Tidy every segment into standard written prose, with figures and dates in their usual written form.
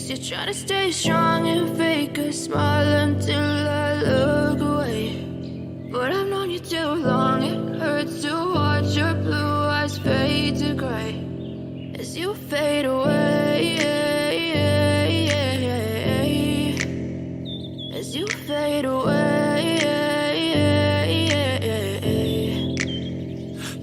Guess you're trying to stay strong and fake a smile until I look away. But I've known you too long, it hurts to watch your blue eyes fade to grey as you fade away, as you fade away.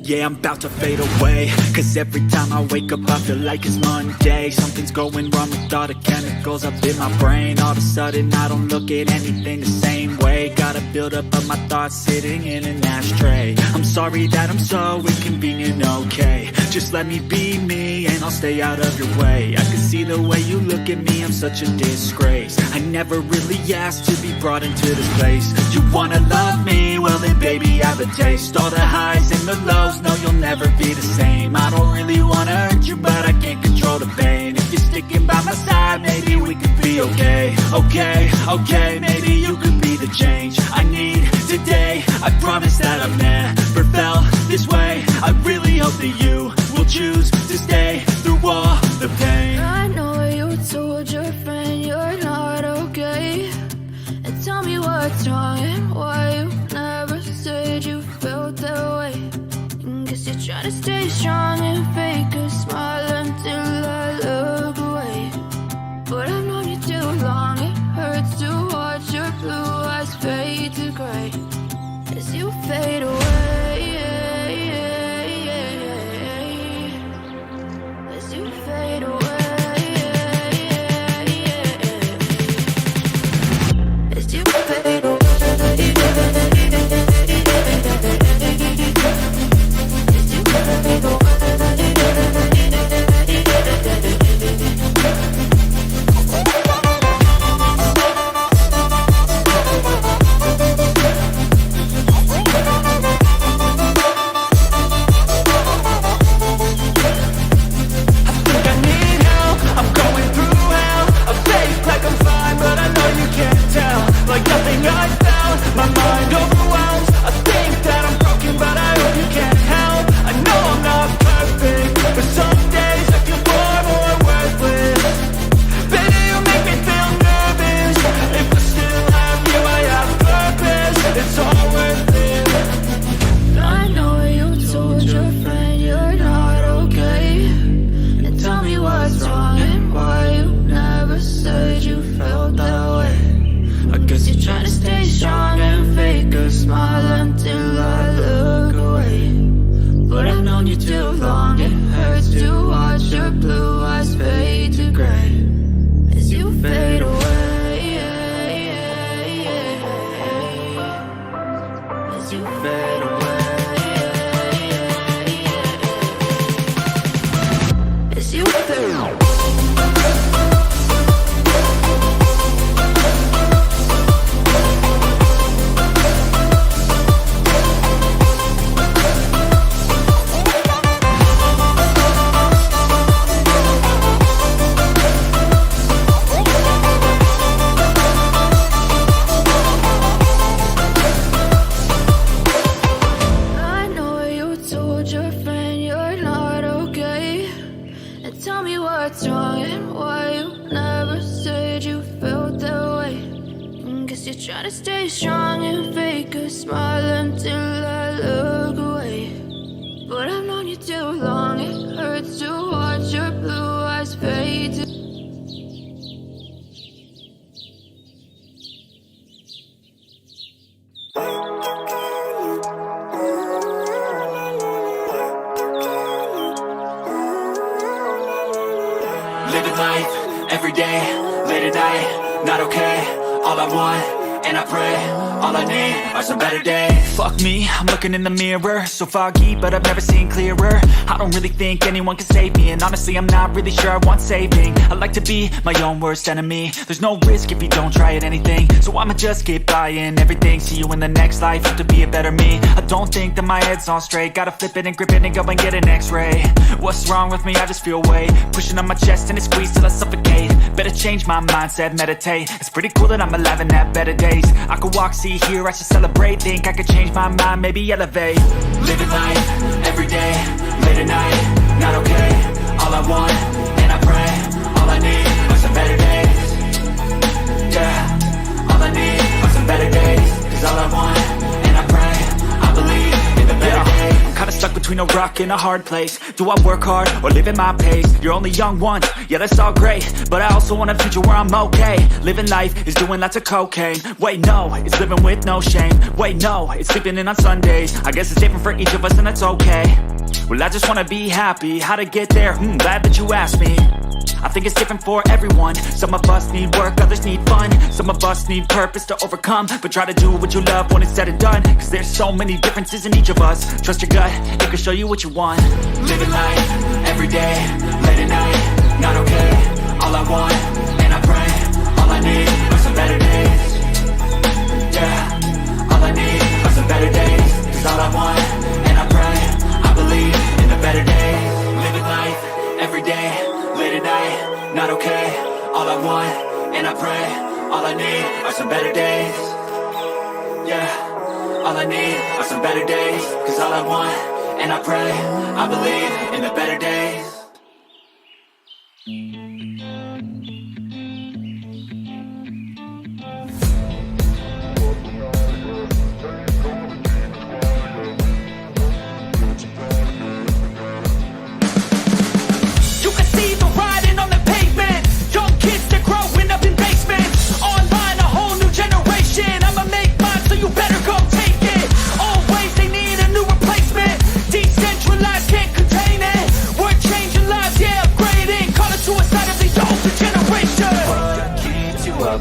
Yeah, I'm about to fade away, cause every time I wake up I feel like it's Monday. Something's going wrong with all the chemicals up in my brain. All of a sudden I don't look at anything the same way. Got a build up of my thoughts sitting in an ashtray. I'm sorry that I'm so inconvenient, okay. Just let me be me and I'll stay out of your way. I can see the way you look at me, I'm such a disgrace. I never really asked to be brought into this place. You wanna love me? Well then baby I have a taste. All the highs and the lows, no you'll never be the same. I don't really wanna hurt you but I can't control the pain. If you're sticking by my side maybe we could be okay. Okay, maybe you could be the change I need today. I promise that I've never felt this way. I really hope that you will choose to stay through all the pain. I know you told your friend you're not okay, and tell me what's wrong and why you never said you felt that way. And guess you're trying to stay strong and fake a smile until I look away. But I've known you too long, it hurts to watch your blue eyes fade to grey as you fade away, as you fade away, as you fade away. Living life, every day, late at night, not okay. All I want, and I pray, all I need are some better days. Fuck me, I'm looking in the mirror, so foggy, but I've never seen clearer. I don't really think anyone can save me, and honestly I'm not really sure I want saving. I like to be my own worst enemy. There's no risk if you don't try at anything, so I'ma just keep buying everything. See you in the next life, have to be a better me. I don't think that my head's on straight, gotta flip it and grip it and go and get an x-ray. What's wrong with me? I just feel weight pushing on my chest and it squeezes till I suffocate. Better change my mindset, meditate. It's pretty cool that I'm alive and have better days. I could walk, see, hear, I should celebrate. Think I could change my mind, maybe elevate. Living life, every day, late at night, not okay. All I want, and I pray, all I need are some better days. rock in a hard place. Do I work hard or live at my pace? You're only young once, yeah that's all great, but I also want a future where I'm okay. Living life is doing lots of cocaine. Wait no, it's living with no shame. Wait no, it's sleeping in on Sundays. I guess it's different for each of us and that's okay. Well I just wanna be happy, how to get there? Glad that you asked me. I think it's different for everyone. Some of us need work, others need fun. Some of us need purpose to overcome. But try to do what you love when it's said and done, cause there's so many differences in each of us. Trust your gut, it can show you what you want. Living life, everyday, late at night, not okay. All I want, and I pray, all I need are some better days. Yeah, all I need are some better days. Cause all I want, and I pray, I believe in the better days. Living life, everyday, late at night, not okay. All I want, and I pray, all I need are some better days. Yeah, all I need are some better days. Cause all I want, and I pray, I believe in the better days.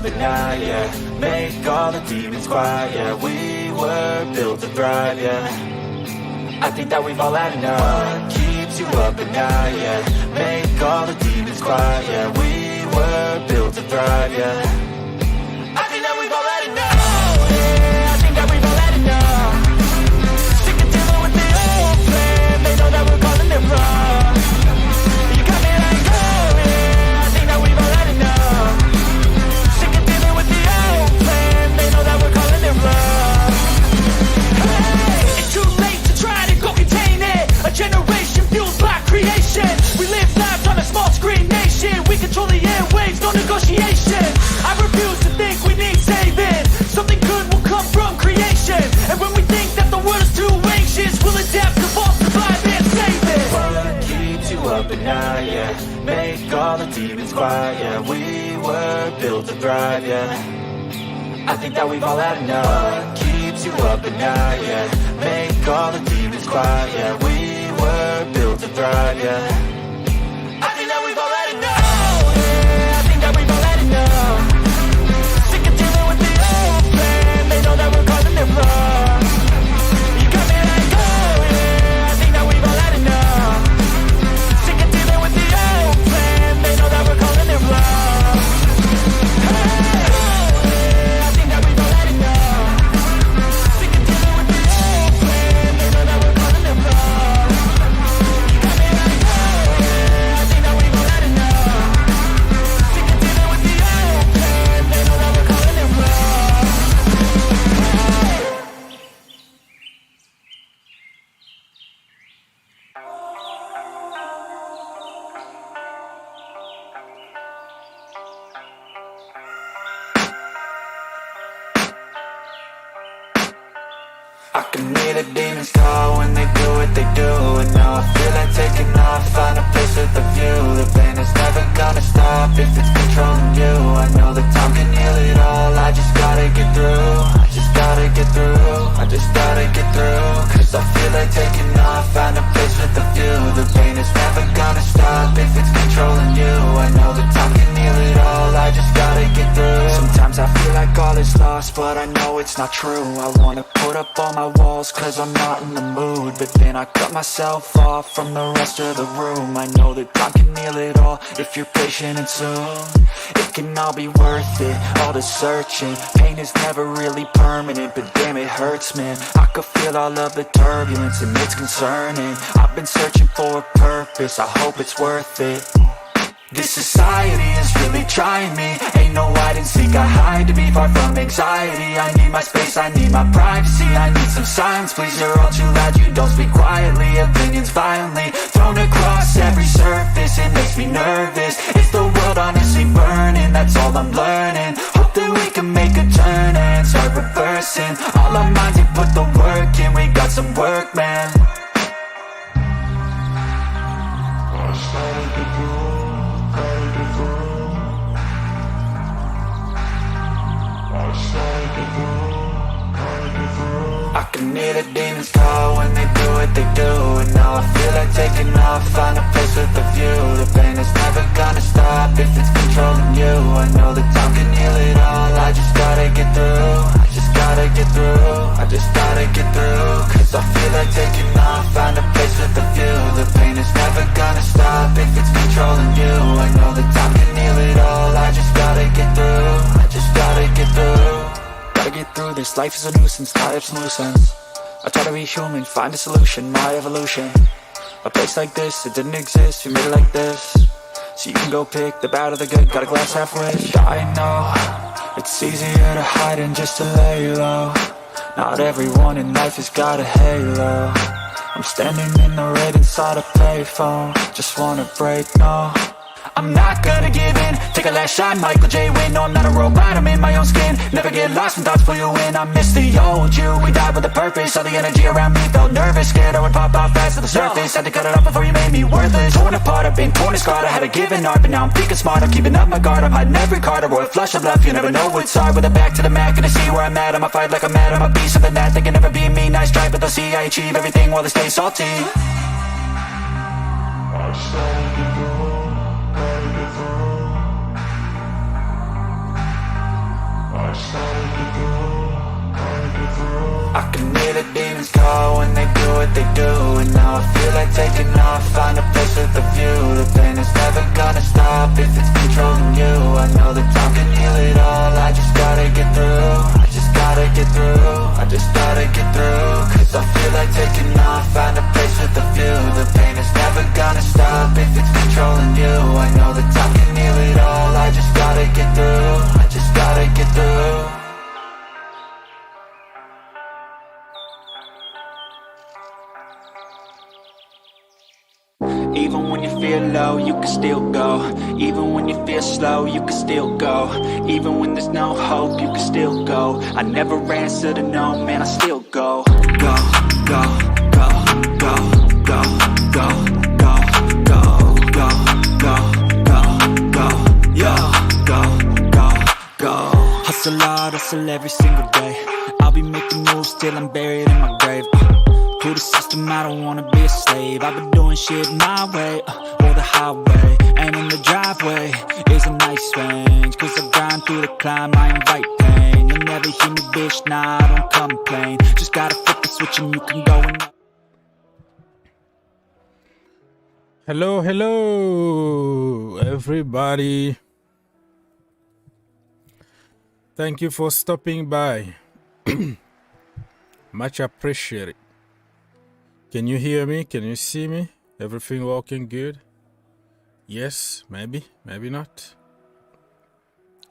But now, yeah, make all the demons quiet, yeah. We were built to thrive, yeah. I think that we've all had enough. What keeps you up at night, yeah. Make all the demons quiet, yeah. We were built to thrive, yeah. I think that we've all had enough. Oh, yeah, I think that we've all had enough. Sick of dealing with the old plan. They know that we're calling it wrong. You got me like, oh, yeah, I think that we've all had enough. It's too late to try to go contain it. A generation fueled by creation. We live lives on a small screen nation. We control the airwaves, no negotiation. I refuse to think we need saving. Something good will come from creation. And when we think that the world is too anxious, we'll adapt, evolve, survive and save it. What keeps you up at night, yeah. Make all the demons quiet, yeah. We were built to thrive, yeah. I think that we've all had enough. What keeps you up at night, yeah. Make all the demons quiet, yeah. We were built to thrive, yeah. I think that we've all had enough. Oh, yeah, I think that we've all had enough. Sick of dealing with the old plan. They know that we're calling it wrong. You got me like, oh, yeah, I think that we've all had enough. Sick of dealing with the old plan. They know that we're calling it wrong. I can hear the demons call when they do what they do. And now I feel like taking off, find a place with a view. The pain is never gonna stop if it's controlling you. I know that time can heal it all, I just gotta get through. I just gotta get through, I just gotta get through. Cause I feel like taking off, find a place with a view. The pain is never gonna stop if it's controlling you. I know that time can heal it all, I just gotta get through. Sometimes I feel like all is lost, but I know it's not true. I wanna put up all my walls cause I'm not in the mood, but then I cut myself off from the rest of the room. I know that time can heal it all if you're patient and soon it can all be worth it, all the searching. Pain is never really permanent, but damn it hurts man. I could feel all of the turbulence and it's concerning. I've been searching for a purpose, I hope it's worth it. This society is really trying me. Ain't no hide and seek, I hide to be far from anxiety. I need my space, I need my privacy. I need some silence, please, you're all too loud. You don't speak quietly, opinions violently thrown across every surface. It makes me nervous, is the world honestly burning? That's all I'm learning. Hope that we can make a turn and start reversing. All our minds have put the work in, we got some work, man. I can hear the demons call when they do what they do. And now I feel like taking off, find a place with a view. The pain is never gonna stop if it's controlling you. I know that time can heal it all, I just gotta get through. I just gotta get through, I just gotta get through. Cause I feel like taking off, find a place with a view. The pain is never gonna stop if it's controlling you. I know that time can heal it all, I just gotta get through. I just gotta get through. Gotta get through this, life is a nuisance, tired of some loose ends. I try to be human, find a solution, my evolution. A place like this, it didn't exist, we made it like this. So you can go pick the bad or the good, got a glass halfway. I know, it's easier to hide than just to lay low. Not everyone in life has got a halo. I'm standing in the red inside a payphone. Just wanna break, no, I'm not gonna give in. Take a last shot, Michael J. Win. No, I'm not a robot, I'm in my own skin. Never get lost when thoughts pull you in. I miss the old you, we died with a purpose. All the energy around me felt nervous. Scared I would pop off fast to the surface. Had to cut it off before you made me worthless. Torn apart, I've been torn and scarred. I had a given art, but now I'm thinking smart. I'm keeping up my guard, I'm hiding every card. A royal flush of left, you never know what's hard. With a back to the mat, gonna see where I'm at. I'ma fight like I'm mad, I'ma be something that they can never be me. Nice try, but they'll see I achieve everything while they stay salty. I can hear the demons call when they do what they do. And now I feel like taking off, find a place with a view. The pain is never gonna stop if it's controlling you. I know that time can heal it all, I just gotta get through. I just gotta get through, I just gotta get through. Cause I feel like taking off, find a place with a view. The pain is never gonna stop if it's controlling you. I know that time can heal it all, I just gotta get through. I just gotta get through. Even when you feel low, you can still go. Even when you feel slow, you can still go. Even when there's no hope, you can still go. I never answer to no, man, I still go. Go, go, go, go, go, go, go, go, go, go, go, go, yo, go, go, go. Hustle hard, hustle every single day. I'll be making moves till I'm buried in my grave. To the system, I don't wanna be a slave. I've been doing shit my way, or the highway. And in the driveway is a nice range. Cause I grind through the climb, I invite pain. You'll never hear me, bitch, nah, I don't complain. Just gotta flip the switch and you can go and... Hello, hello, everybody. Thank you for stopping by. Much appreciated. Can you hear me? Can you see me? Everything working good? Yes, maybe, maybe not.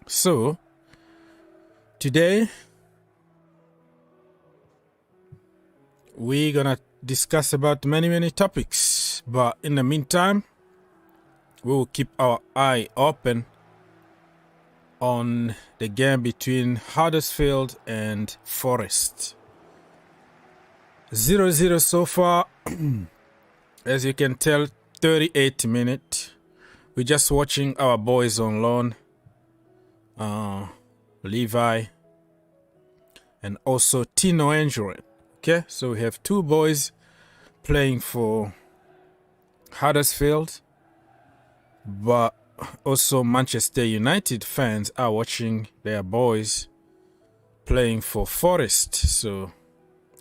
So, today, we're gonna discuss about many topics. But in the meantime, we will keep our eye open on the game between Huddersfield and Forest. 0-0 so far. As you can tell, 38 minutes. We're just watching our boys on loan, Levi and also Tino Anjorin. Okay, so we have two boys playing for Huddersfield, but also Manchester United fans are watching their boys playing for Forest. So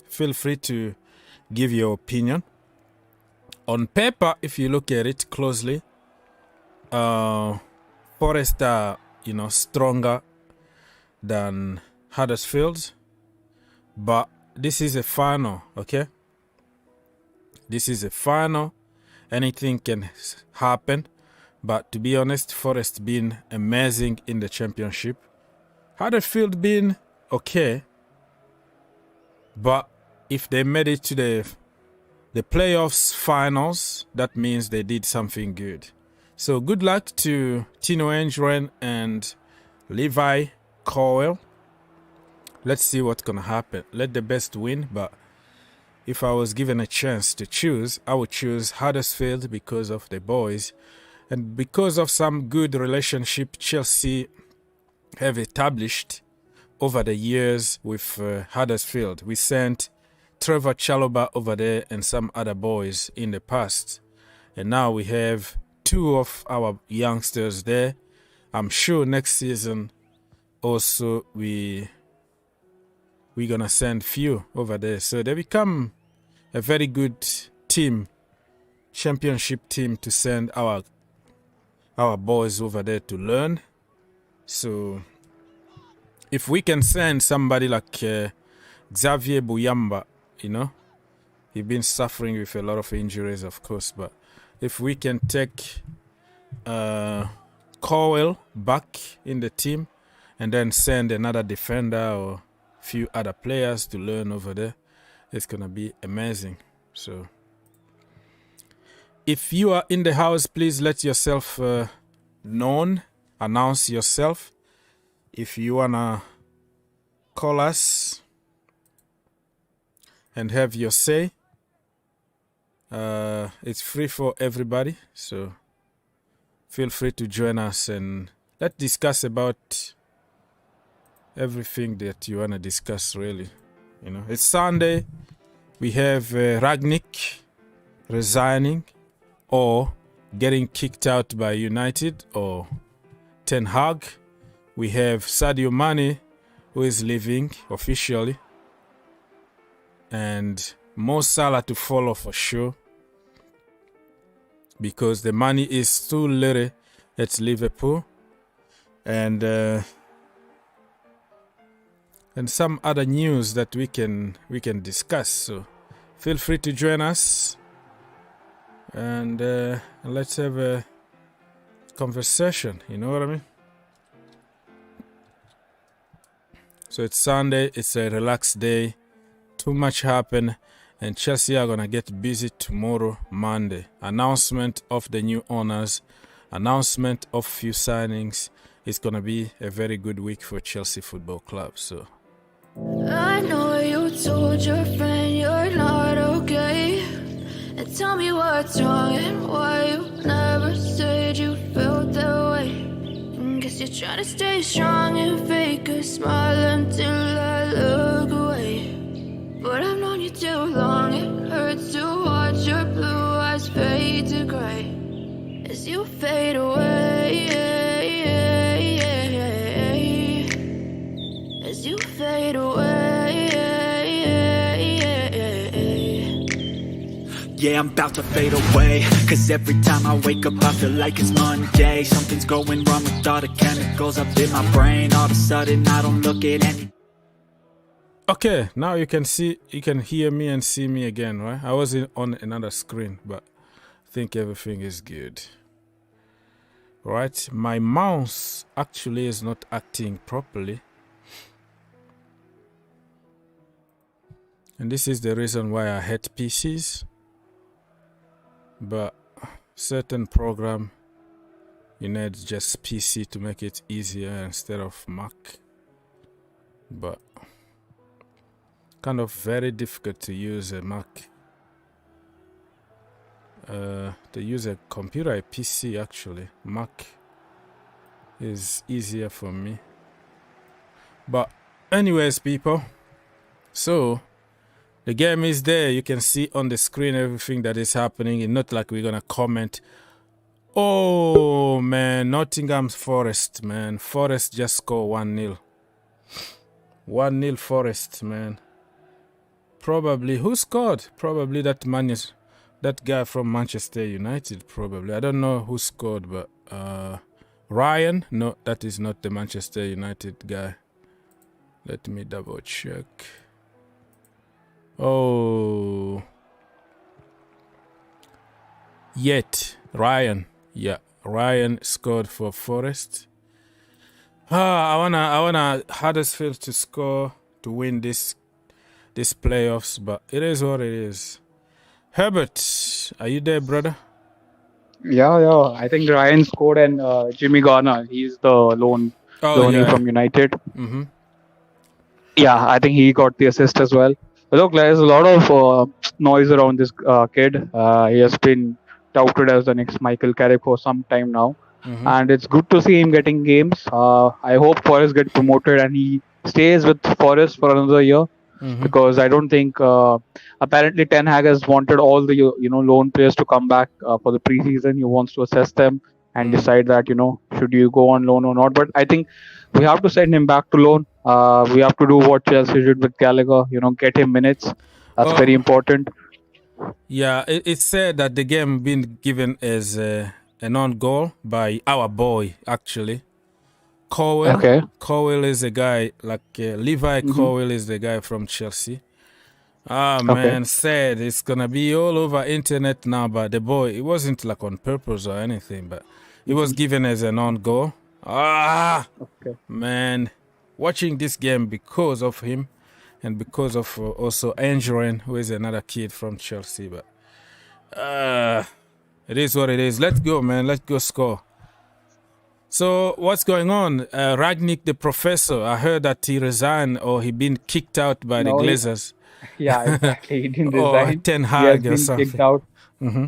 feel free to give your opinion. On paper, if you look at it closely, Forest are, stronger than Huddersfield. But this is a final, okay? This is a final. Anything can happen. But to be honest, Forest been amazing in the championship. Huddersfield been okay. But if they made it to the playoffs finals, that means they did something good. So good luck to Tino Anjorin and Levi Cowill. Let's see what's going to happen. Let the best win. But if I was given a chance to choose, I would choose Huddersfield because of the boys. And because of some good relationship Chelsea have established over the years with Huddersfield. We sent Trevor Chalobah over there and some other boys in the past. And now we have 2 of our youngsters there. I'm sure next season also we're gonna send few over there. So they become a very good team, championship team, to send our boys over there to learn. So if we can send somebody like Xavier Bouyamba, you know, he's been suffering with a lot of injuries, of course, but if we can take Cowill back in the team and then send another defender or few other players to learn over there, it's gonna be amazing. So if you are in the house, please let yourself known, announce yourself. If you wanna call us and have your say, it's free for everybody, so feel free to join us and let's discuss about everything that you want to discuss, really. You know, it's Sunday. We have Rangnick resigning or getting kicked out by United, or Ten Hag. We have Sadio Mane, who is leaving officially, and Mo Salah to follow for sure, because the money is too little at Liverpool, and some other news that we can discuss. So feel free to join us, and let's have a conversation. You know what I mean? So it's Sunday. It's a relaxed day. Too much happened. And Chelsea are going to get busy tomorrow, Monday. Announcement of the new owners. Announcement of few signings. It's going to be a very good week for Chelsea Football Club. So I know you told your friend you're not okay. And tell me what's wrong and why you never said you felt that way. Guess you're trying to stay strong and fake a smile until I look away. But I've known you too long, it hurts to watch your blue eyes fade to gray as you fade away, as you fade away. Yeah, I'm about to fade away, cause every time I wake up I feel like it's Monday. Something's going wrong with all the chemicals up in my brain. All of a sudden I don't look at any. okay, now you can hear me and see me again, right? I was on another screen, but I think everything is good. Right, my mouse actually is not acting properly, and this is the reason why I hate PCs. But certain program, you need just PC to make it easier instead of Mac. But kind of very difficult to use a Mac. To use a computer, a PC actually. Mac is easier for me. But anyways, people, so the game is there. You can see on the screen everything that is happening. It's not like we're gonna comment. Oh man, Nottingham Forest, man. Forest just scored 1-0. 1-0 Forest, man. Probably who scored? Probably that guy from Manchester United. Probably, I don't know who scored, but Ryan. No, that is not the Manchester United guy. Let me double check. Oh, Ryan. Yeah, Ryan scored for Forest. I wanna Huddersfield to score to win this playoffs, but it is what it is. Herbert, are you there, brother? Yeah. I think Ryan scored, and Jimmy Garner, he's the loanee from United. Mm-hmm. Yeah, I think he got the assist as well. Look, there's a lot of noise around this kid. He has been touted as the next Michael Carrick for some time now. Mm-hmm. And it's good to see him getting games. I hope Forest get promoted and he stays with Forest for another year. Mm-hmm. Because I don't think apparently Ten Hag has wanted all the loan players to come back for the preseason. He wants to assess them and decide that should you go on loan or not. But I think we have to send him back to loan. We have to do what Chelsea did with Gallagher. Get him minutes. That's very important. Yeah, it's said that the game been given as a non-goal by our boy actually. Cowill. Okay. Cowill is a guy like Levi. Cowill is the guy from Chelsea. Man, said it's gonna be all over internet now. But the boy, it wasn't like on purpose or anything, but it was given as a non-goal. Man, watching this game because of him and because of also Anjorin, who is another kid from Chelsea. But it is what it is. Let's go, man. Let's go score. So what's going on? Rangnick, the professor, I heard that he resigned or he been kicked out by the Glazers. Yeah, exactly. He didn't resign. Or Ten Hag or something. Kicked out.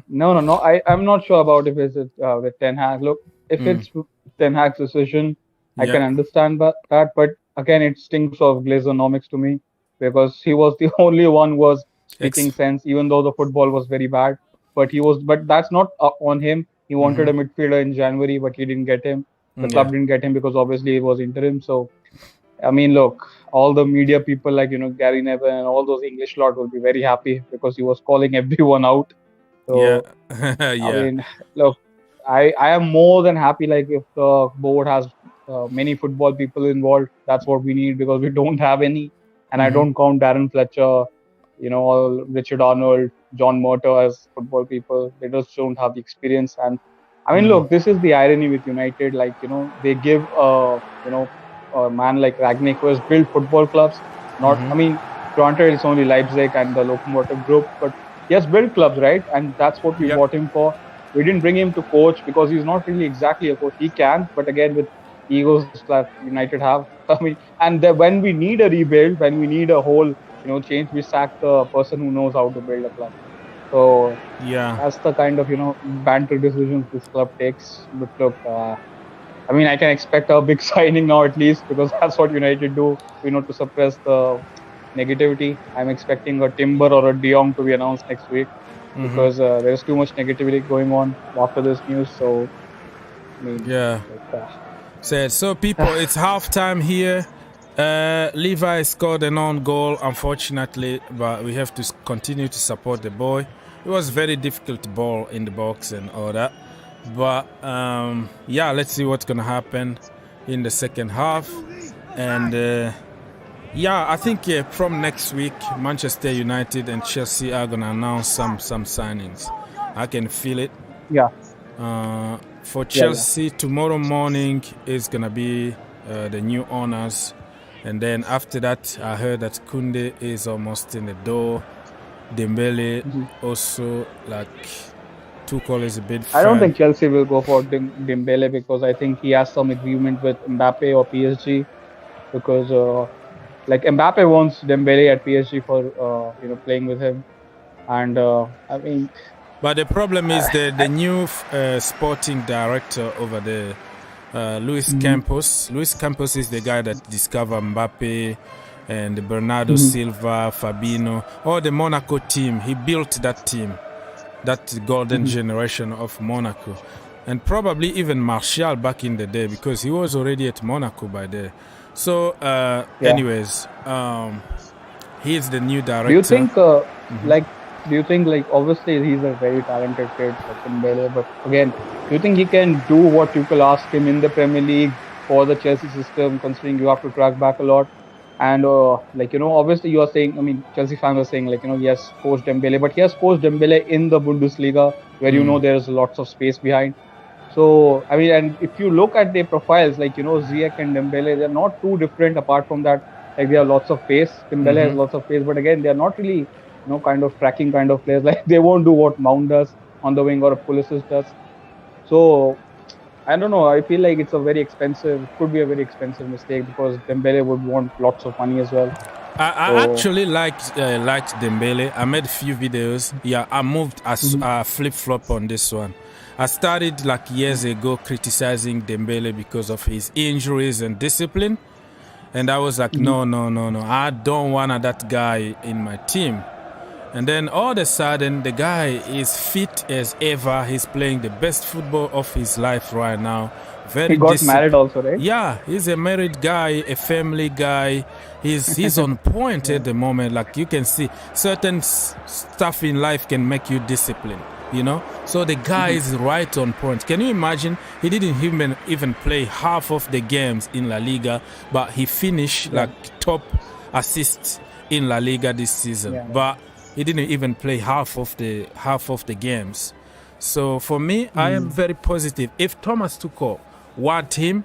No. I'm not sure about if it's with Ten Hag. Look, if it's Ten Hag's decision, I can understand that. But again, it stinks of Glazonomics to me because he was the only one who was speaking sense, even though the football was very bad. But that's not on him. He wanted a midfielder in January, but he didn't get him. The club didn't get him because obviously it was interim. So, I mean, look, all the media people like, Gary Neville and all those English lot will be very happy because he was calling everyone out. So, I mean, look, I am more than happy like if the board has many football people involved. That's what we need because we don't have any. And I don't count Darren Fletcher, Richard Arnold, John Murter as football people. They just don't have the experience. And I mean, look, this is the irony with United. Like, they give, a man like Rangnick who has built football clubs. I mean, granted, it's only Leipzig and the Locomotive Group, but he has built clubs, right? And that's what we bought him for. We didn't bring him to coach because he's not really exactly a coach. He can, but again, with egos that United have. I mean, and when we need a rebuild, when we need a whole, change, we sack the person who knows how to build a club. So that's the kind of banter decisions this club takes. But look, I mean, I can expect a big signing now at least because that's what United do. To suppress the negativity. I'm expecting a Timber or a De Jong to be announced next week because there's too much negativity going on after this news. So, I mean, so people, it's halftime here. Levi scored an own goal, unfortunately, but we have to continue to support the boy. It was very difficult ball in the box and all that. But, let's see what's going to happen in the second half. And, I think from next week, Manchester United and Chelsea are going to announce some signings. I can feel it. Yeah. For Chelsea, tomorrow morning is going to be the new owners. And then after that, I heard that Koundé is almost in the door. Dembele also, like, Tuchel is a bit fan. I don't think Chelsea will go for Dembele because I think he has some agreement with Mbappe or PSG. Because, Mbappe wants Dembele at PSG for, playing with him. And, I mean... But the problem is the new sporting director over there, Luis Campos. Luis Campos is the guy that discovered Mbappe and Bernardo Silva, Fabinho, all the Monaco team. He built that team, that golden generation of Monaco. And probably even Martial back in the day because he was already at Monaco by there. So, anyways, he is the new director. Do you think, obviously he's a very talented kid, like Dembele, but again, do you think he can do what Tuchel asked him in the Premier League for the Chelsea system, considering you have to track back a lot? And, obviously you are saying, I mean, Chelsea fans are saying, yes, coach Dembele, but he has coached Dembele in the Bundesliga, where, there's lots of space behind. So, I mean, and if you look at their profiles, Ziyech and Dembele, they're not too different apart from that. Like, they have lots of pace. Dembele has lots of pace, but again, they're not really... kind of tracking kind of players. Like they won't do what Mount does on the wing or Pulisic does. So I don't know. I feel like it's could be a very expensive mistake because Dembele would want lots of money as well. I actually liked Dembele. I made a few videos. Yeah, I moved flip-flop on this one. I started years ago criticizing Dembele because of his injuries and discipline. And I was like, no. I don't want that guy in my team. And then all of a sudden, the guy is fit as ever. He's playing the best football of his life right now. He got married also, right? Yeah, he's a married guy, a family guy. He's on point at the moment. Like you can see, certain stuff in life can make you disciplined, you know? So the guy is right on point. Can you imagine? He didn't even play half of the games in La Liga, but he finished like top assists in La Liga this season. But he didn't even play half of the games. So for me, I am very positive. If Thomas Tuchel want him,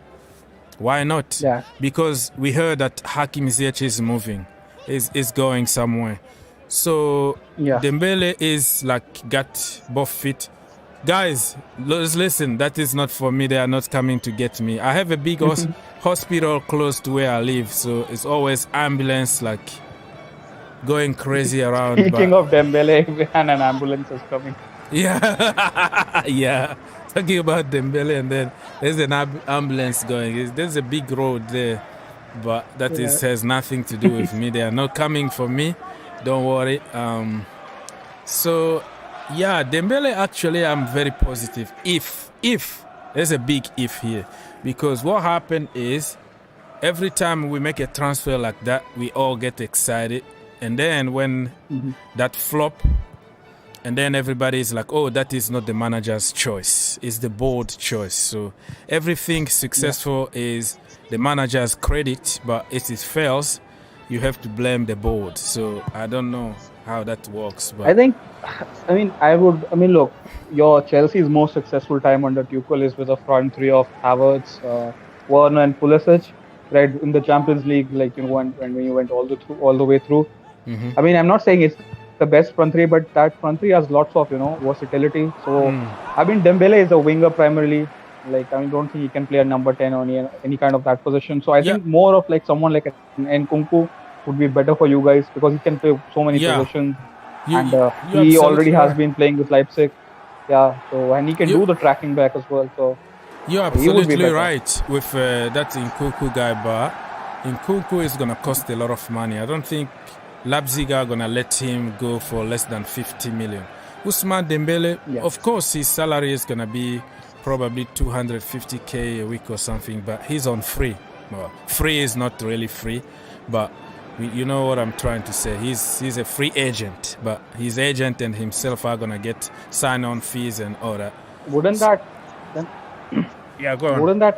why not? Yeah. Because we heard that Hakim Ziyech is moving, is going somewhere. So Dembele is like got both feet. Guys, listen, that is not for me. They are not coming to get me. I have a big hospital close to where I live, so it's always ambulance like going crazy around. Speaking of Dembele, and an ambulance is coming. Yeah, yeah. Talking about Dembele, and then there's an ambulance going. There's a big road there, but that has nothing to do with me. They are not coming for me. Don't worry. So, yeah, Dembele, actually, I'm very positive. If, there's a big if here. Because what happened is, every time we make a transfer like that, we all get excited. And then when that flop, and then everybody is like, oh, that is not the manager's choice. It's the board choice. So everything successful is the manager's credit, but if it fails, you have to blame the board. So I don't know how that works. But look, your Chelsea's most successful time under Tuchel is with a front three of Havertz, Werner and Pulisic, right, in the Champions League, like, you know, when you went all the way through. I mean, I'm not saying it's the best front three, but that front three has lots of, you know, versatility. So, I mean, Dembele is a winger primarily. Like, I don't think he can play a number 10 or any kind of that position. So, I think more of like someone like Nkunku would be better for you guys because he can play so many positions. And he already has been playing with Leipzig. Yeah, so, and he can do the tracking back as well. So, you're absolutely right with that Nkunku guy, but Nkunku is going to cost a lot of money. I don't think Leipzig are going to let him go for less than 50 million. Ousmane Dembele, of course, his salary is going to be probably 250k a week or something, but he's on free. Well, free is not really free, but you know what I'm trying to say. He's a free agent, but his agent and himself are going to get sign-on fees and all that. Wouldn't that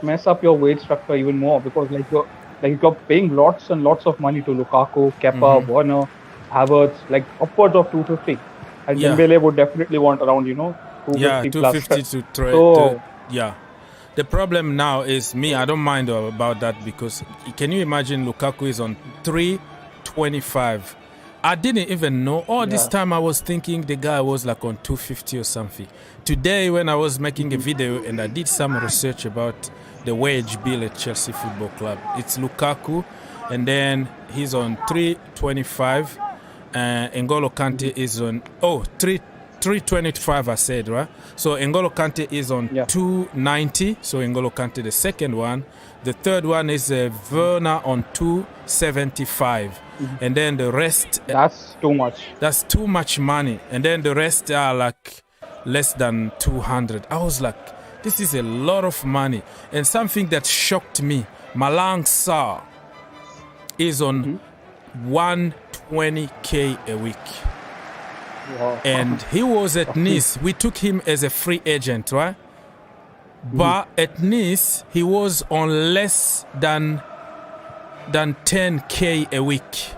mess up your wage structure even more? Because you're paying lots and lots of money to Lukaku, Kepa, Werner, Havertz, like upwards of 250. And Dembele would definitely want around, 250 250 plus. The problem now is I don't mind about that because can you imagine Lukaku is on 325. I didn't even know. All this time I was thinking the guy was like on 250 or something. Today when I was making a video and I did some research about the wage bill at Chelsea Football Club, it's Lukaku and then he's on 325. N'Golo Kante is on 325 I said, right? So N'Golo Kante is on 290. So N'Golo Kante, the second one. The third one is Werner on 275. And then the rest... That's too much. That's too much money. And then the rest are like less than 200. I was like, this is a lot of money. And something that shocked me, Malang Sarr is on 120k a week. Wow. And he was at Nice. We took him as a free agent, right? But at Nice, he was on less than 10k a week.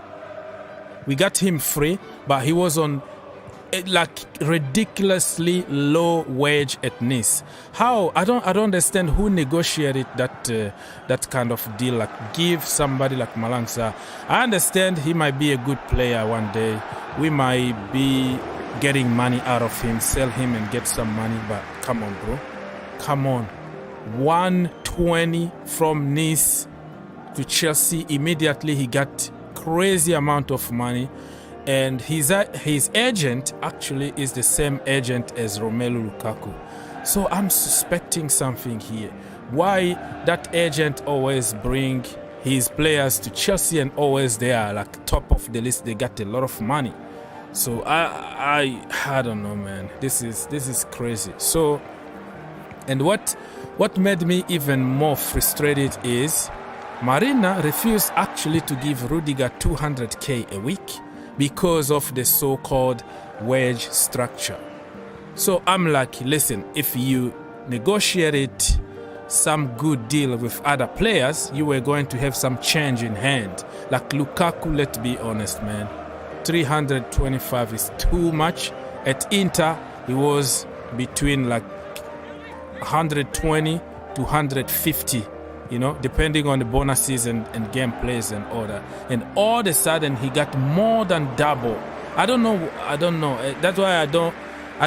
We got him free, but he was on like ridiculously low wage at Nice. How? I don't understand who negotiated that kind of deal. Like give somebody like Malang Sarr. I understand he might be a good player one day. We might be getting money out of him, sell him and get some money. But come on, bro. Come on. 120 from Nice to Chelsea. Immediately he got crazy amount of money. And his agent actually is the same agent as Romelu Lukaku. So I'm suspecting something here. Why that agent always bring his players to Chelsea, and always they are like top of the list. They got a lot of money. So I don't know, man. This is crazy. So, and what made me even more frustrated is Marina refused actually to give Rudiger 200k a week because of the so-called wage structure. So I'm like, listen, if you negotiated some good deal with other players, you were going to have some change in hand. Like Lukaku, let's be honest, man. 325 is too much. At Inter, he was between like 120 to 150, you know, depending on the bonuses and game plays and all that. And all of a sudden, he got more than double. I don't know. That's why I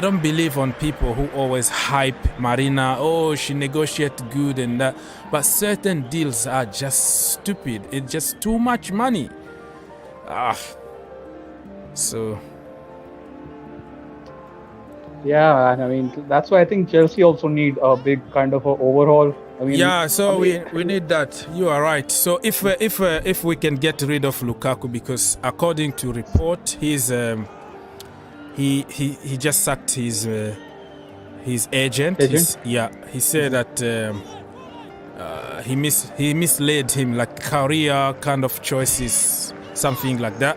don't believe on people who always hype Marina. Oh, she negotiates good and that. But certain deals are just stupid. It's just too much money. So. Yeah, and I mean that's why I think Chelsea also need a big kind of a overhaul. I mean, yeah, so we need that. You are right. So if we can get rid of Lukaku, because according to report, he just sacked his agent. He said that he misled him, like career kind of choices, something like that.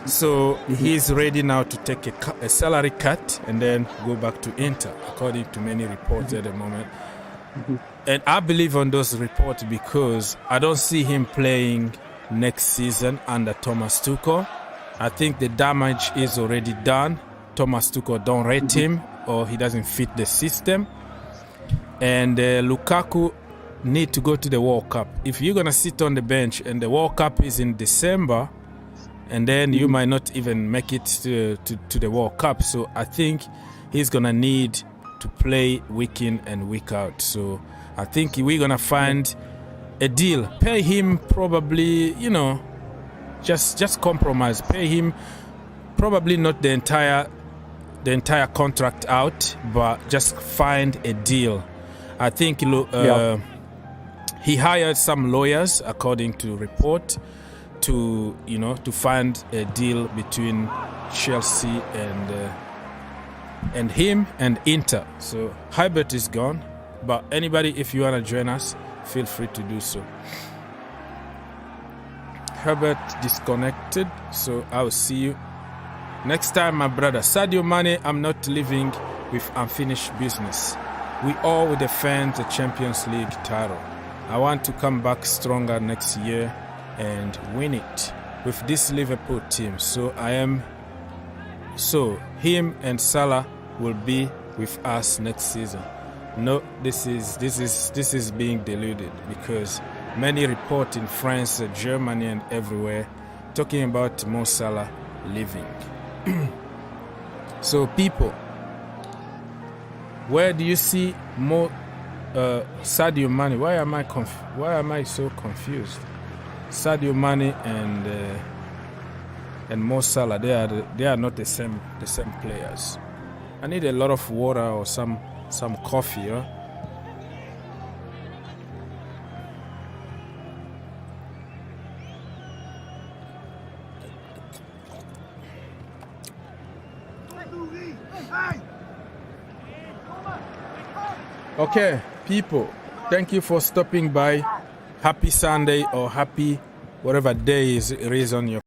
So he's ready now to take a salary cut and then go back to Inter, according to many reports at the moment. And I believe on those reports because I don't see him playing next season under Thomas Tuchel. I think the damage is already done. Thomas Tuchel don't rate him, or he doesn't fit the system. And Lukaku need to go to the World Cup. If you're going to sit on the bench and the World Cup is in December, and then you might not even make it to the World Cup. So I think he's going to need to play week in and week out. So I think we're going to find a deal. Pay him probably, you know, just compromise. Pay him probably not the entire contract out, but just find a deal. I think he hired some lawyers, according to report, to find a deal between Chelsea and him and Inter. So Hybert is gone, but anybody, if you want to join us, feel free to do so. Herbert disconnected, so I'll see you next time, my brother. Sadio Mane, I'm not living with unfinished business. We all defend the Champions League title. I want to come back stronger next year and win it with this Liverpool team. So him and Salah will be with us next season. No, this is being deluded, because many report in France, Germany and everywhere talking about Mo Salah leaving. So people, where do you see more Sadio Mane? Why am I so confused? Sadio Mane and Mo Salah, they are not the same players. I need a lot of water or some coffee, huh? Okay, people, thank you for stopping by. Happy Sunday, or happy whatever day it is on your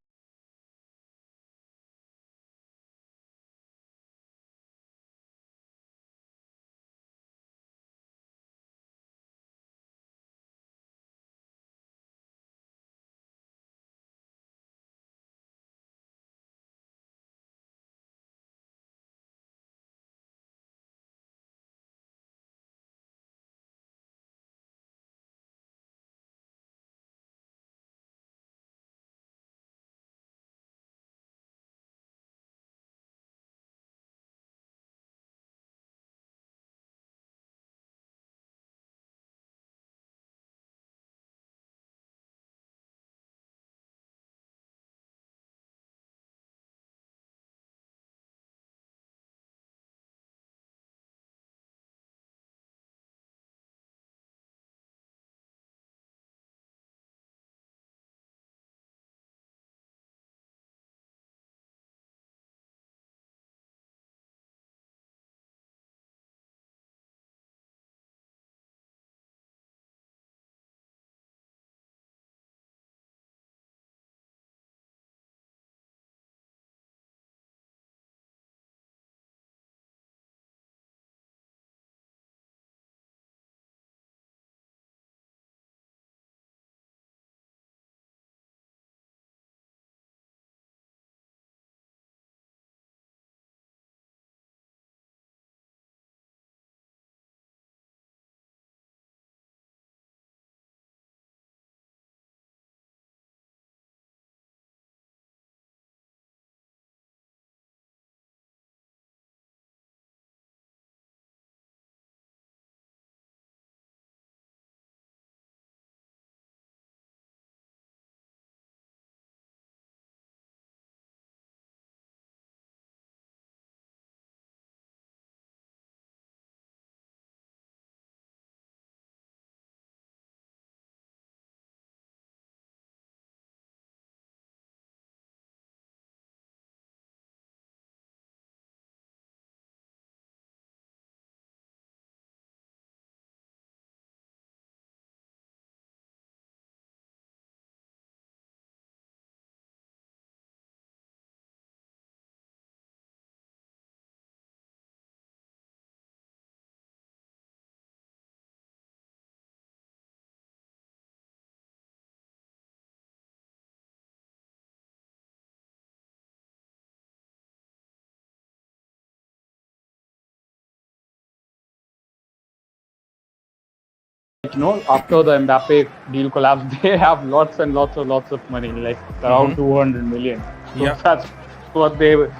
after the Mbappe deal collapsed, they have lots and lots of money, like around 200 million. So that's what they, were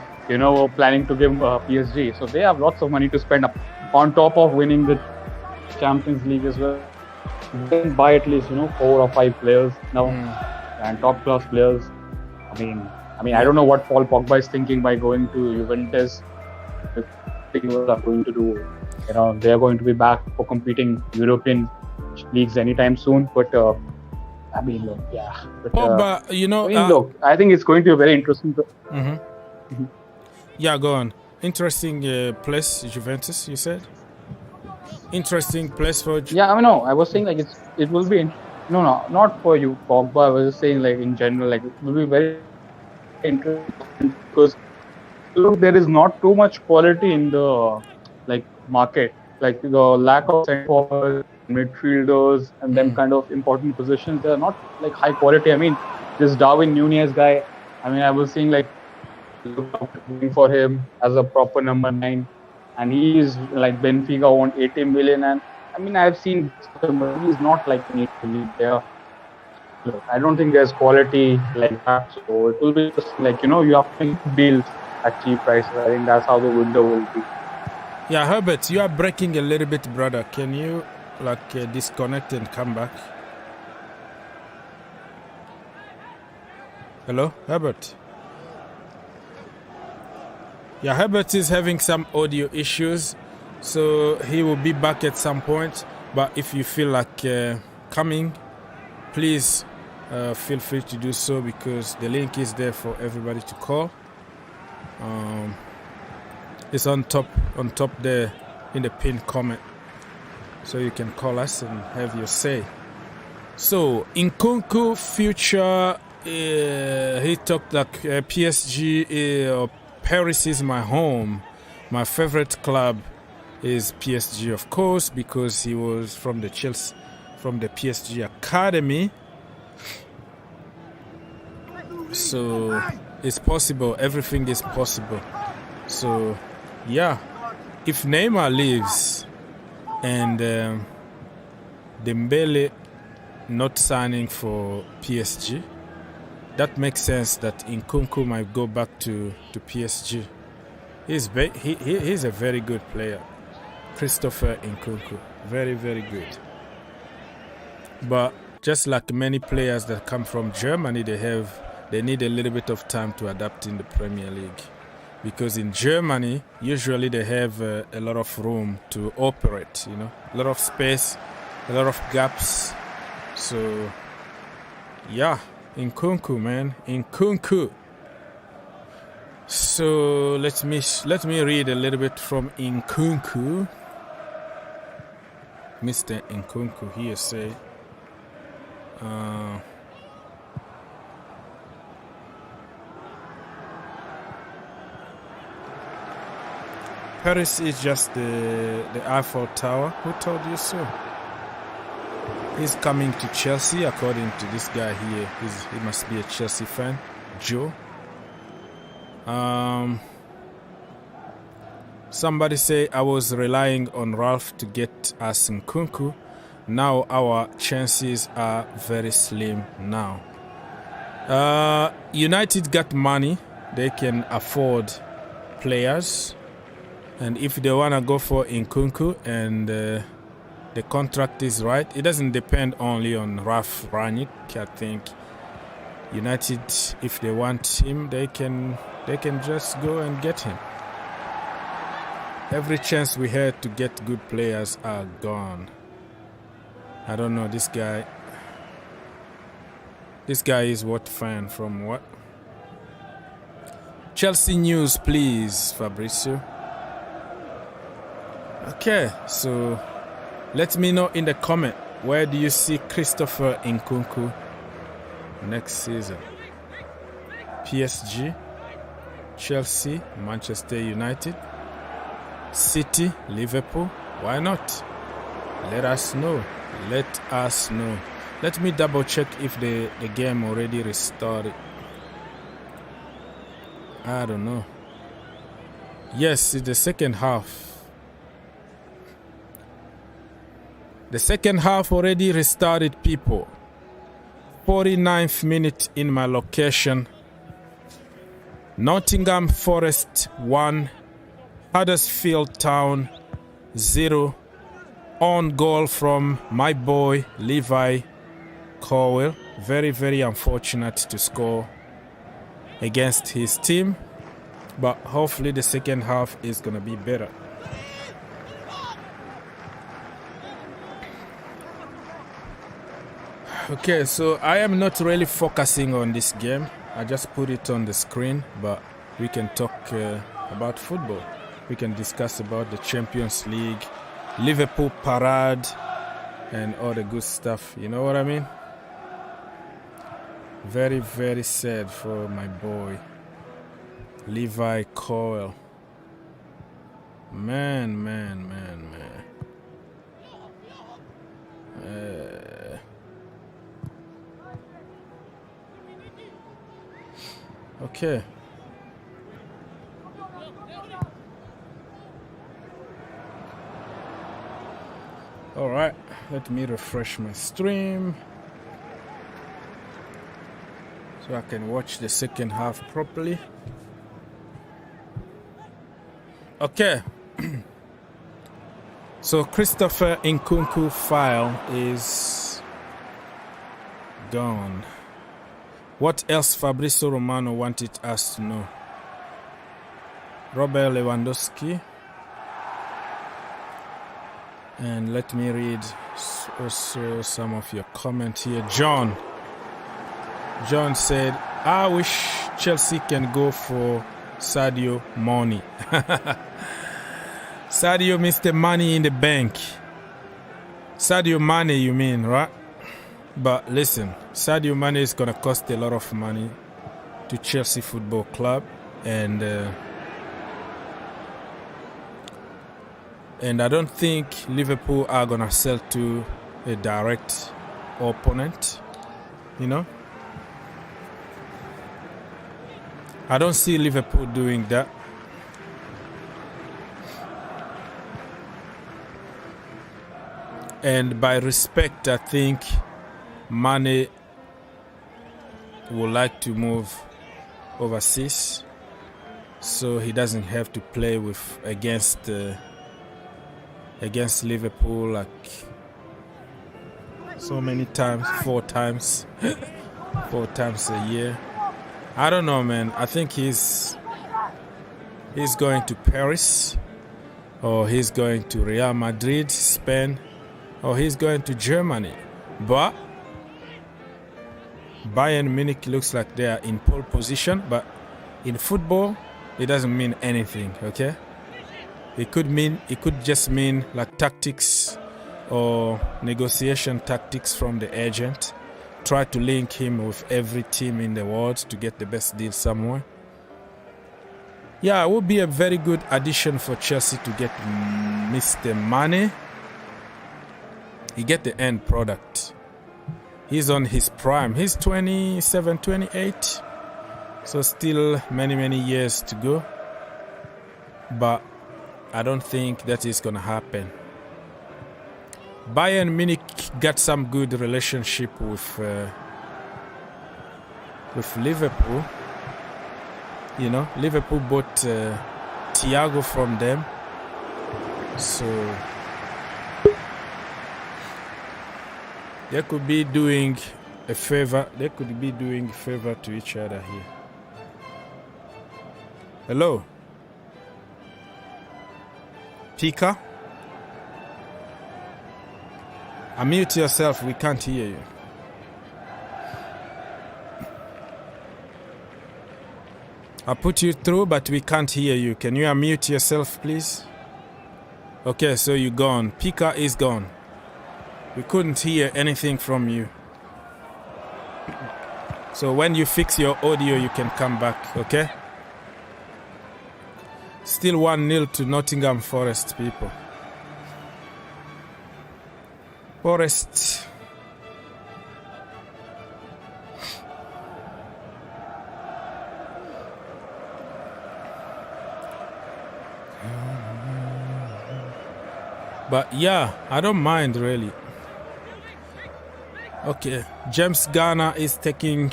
planning to give PSG. So they have lots of money to spend on top of winning the Champions League as well. They can buy at least 4 or 5 players now, and top class players. I mean, I don't know what Paul Pogba is thinking by going to Juventus. What are going to do? They are going to be back for competing European leagues anytime soon. But look. Look, I think it's going to be very interesting. Yeah, go on. Interesting place, Juventus. You said interesting place for. Yeah, I mean, no. I was saying like it will be. No, not for you, Pogba. I was just saying like in general, like it will be very interesting because look, there is not too much quality in the market. Like the lack of center forwards, midfielders, and them kind of important positions, they are not like high quality. I mean, this Darwin Núñez guy. I mean, I was seeing like looking for him as a proper number 9, and he is like Benfica won 80 million. And I mean, I've seen he's not like an 80 million player. Look, I don't think there's quality like that. So it will be just like you have to make deals at cheap prices. I think that's how the window will be. Yeah, Herbert, you are breaking a little bit, brother. Can you disconnect and come back? Hello, Herbert? Yeah, Herbert is having some audio issues, so he will be back at some point. But if you feel like coming, please feel free to do so because the link is there for everybody to call. It's on top there in the pinned comment, so you can call us and have your say. So Nkunku future, he talked like PSG. Paris is my home. My favorite club is PSG, of course, because he was from the Chelsea, from the PSG academy. So it's possible. Everything is possible. So. Yeah, if Neymar leaves and Dembele not signing for PSG, that makes sense that Nkunku might go back to PSG. He's a very good player, Christopher Nkunku, very, very good. But just like many players that come from Germany, they need a little bit of time to adapt in the Premier League. Because in Germany, usually they have a lot of room to operate, a lot of space, a lot of gaps. So, yeah, Nkunku, man, Nkunku. So let me read a little bit from Nkunku. Mr. Nkunku here say, Paris is just the Eiffel Tower. Who told you so? He's coming to Chelsea, according to this guy here. He must be a Chelsea fan, Joe. Somebody say I was relying on Ralph to get us Nkunku. Now our chances are very slim now. United got money. They can afford players. And if they want to go for Nkunku and the contract is right, it doesn't depend only on Ralph Rangnick. I think United, if they want him, they can just go and get him. Every chance we had to get good players are gone. I don't know, this guy. This guy is what fan from what? Chelsea news, please, Fabrizio. Okay, so let me know in the comment, where do you see Christopher Nkunku next season? PSG, Chelsea, Manchester United, City, Liverpool. Why not? Let us know. Let us know. Let me double check if the game already restarted. I don't know. Yes, it's the second half. The second half already restarted, people. 49th minute in my location. Nottingham Forest 1, Huddersfield Town 0. On goal from my boy Levi Cowill. Very, very unfortunate to score against his team, but hopefully the second half is gonna be better. Okay, so I am not really focusing on this game. I just put it on the screen, but we can talk about football. We can discuss about the Champions League, Liverpool Parade, and all the good stuff. You know what I mean? Very, very sad for my boy Levi Cowill. Man. Okay. All right, let me refresh my stream so I can watch the second half properly. Okay. So Christopher Nkunku file is gone. What else Fabrizio Romano wanted us to know? Robert Lewandowski. And let me read also some of your comment here. John said, I wish Chelsea can go for Sadio Mane. Sadio, Mr. Money in the bank. Sadio Mane, you mean, right? But listen, Sadio Mane is going to cost a lot of money to Chelsea Football Club. And I don't think Liverpool are going to sell to a direct opponent, you know. I don't see Liverpool doing that. And by respect, I think Mane would like to move overseas so he doesn't have to play with against Liverpool like so many times, 4 times a year. I don't know, man. I think he's going to Paris, or he's going to Real Madrid, Spain, or he's going to Germany. But Bayern Munich looks like they are in pole position, but in football, it doesn't mean anything, okay? It could just mean like tactics or negotiation tactics from the agent. Try to link him with every team in the world to get the best deal somewhere. Yeah, it would be a very good addition for Chelsea to get Mr. Mane. He get the end product. He's on his prime. He's 27, 28. So still many years to go. But I don't think that is going to happen. Bayern Munich got some good relationship with Liverpool. You know, Liverpool bought Thiago from them. So they could be doing a favor. They could be doing a favor to each other here. Hello? Pika? Unmute yourself, we can't hear you. I put you through, but we can't hear you. Can you unmute yourself, please? Okay, so you're gone. Pika is gone. We couldn't hear anything from you. So when you fix your audio, you can come back, okay? Still 1-0 to Nottingham Forest, people. Forest. But yeah, I don't mind really. Okay, James Garner is taking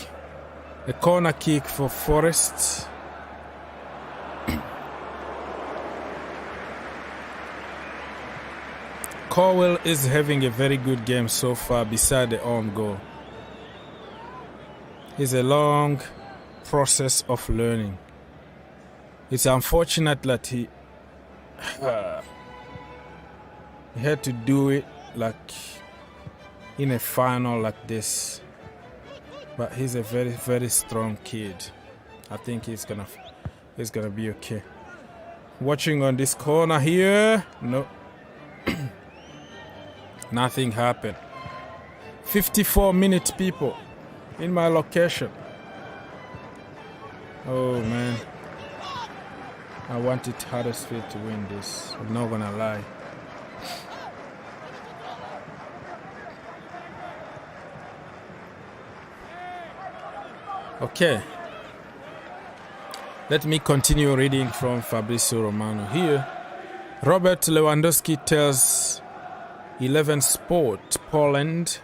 a corner kick for Forest. Cowill is having a very good game so far beside the own goal. It's a long process of learning. It's unfortunate that he had to do it like in a final like this. But he's a very, very strong kid. I think he's gonna be okay. Watching on this corner here, no. Nothing happened. 54 minutes, people, in my location. Oh man, I wanted Huddersfield to win this. I'm not gonna lie. Okay, let me continue reading from Fabrizio Romano here. Robert Lewandowski tells 11 Sport Poland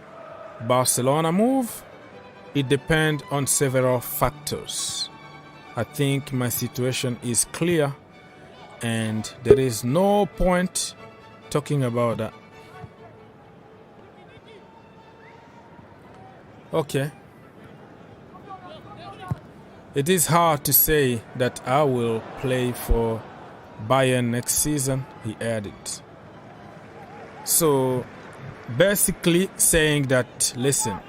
Barcelona move. It depends on several factors. I think my situation is clear and there is no point talking about that. Okay. It is hard to say that I will play for Bayern next season, he added. So basically saying that, listen,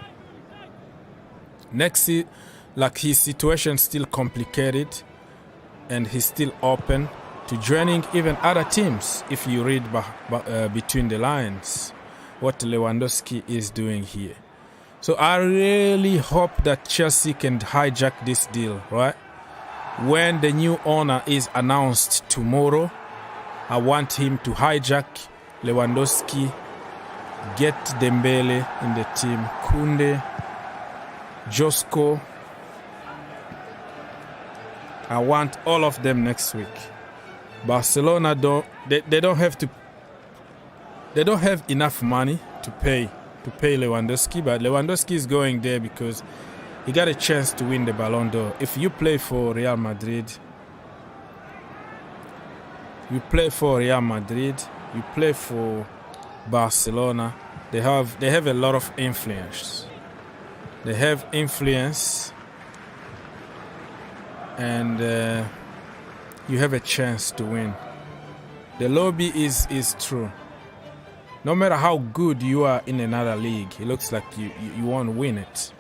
like his situation still complicated and he's still open to joining even other teams if you read between the lines what Lewandowski is doing here. So I really hope that Chelsea can hijack this deal, right? When the new owner is announced tomorrow, I want him to hijack Lewandowski, get Dembele in the team, Kunde, Josko. I want all of them next week. Barcelona don't have enough money to pay Lewandowski, but Lewandowski is going there because he got a chance to win the Ballon d'Or. If you play for Real Madrid, you play for Barcelona, they have a lot of influence. They have influence and you have a chance to win. The lobby is true. No matter how good you are in another league, it looks like you won't win it.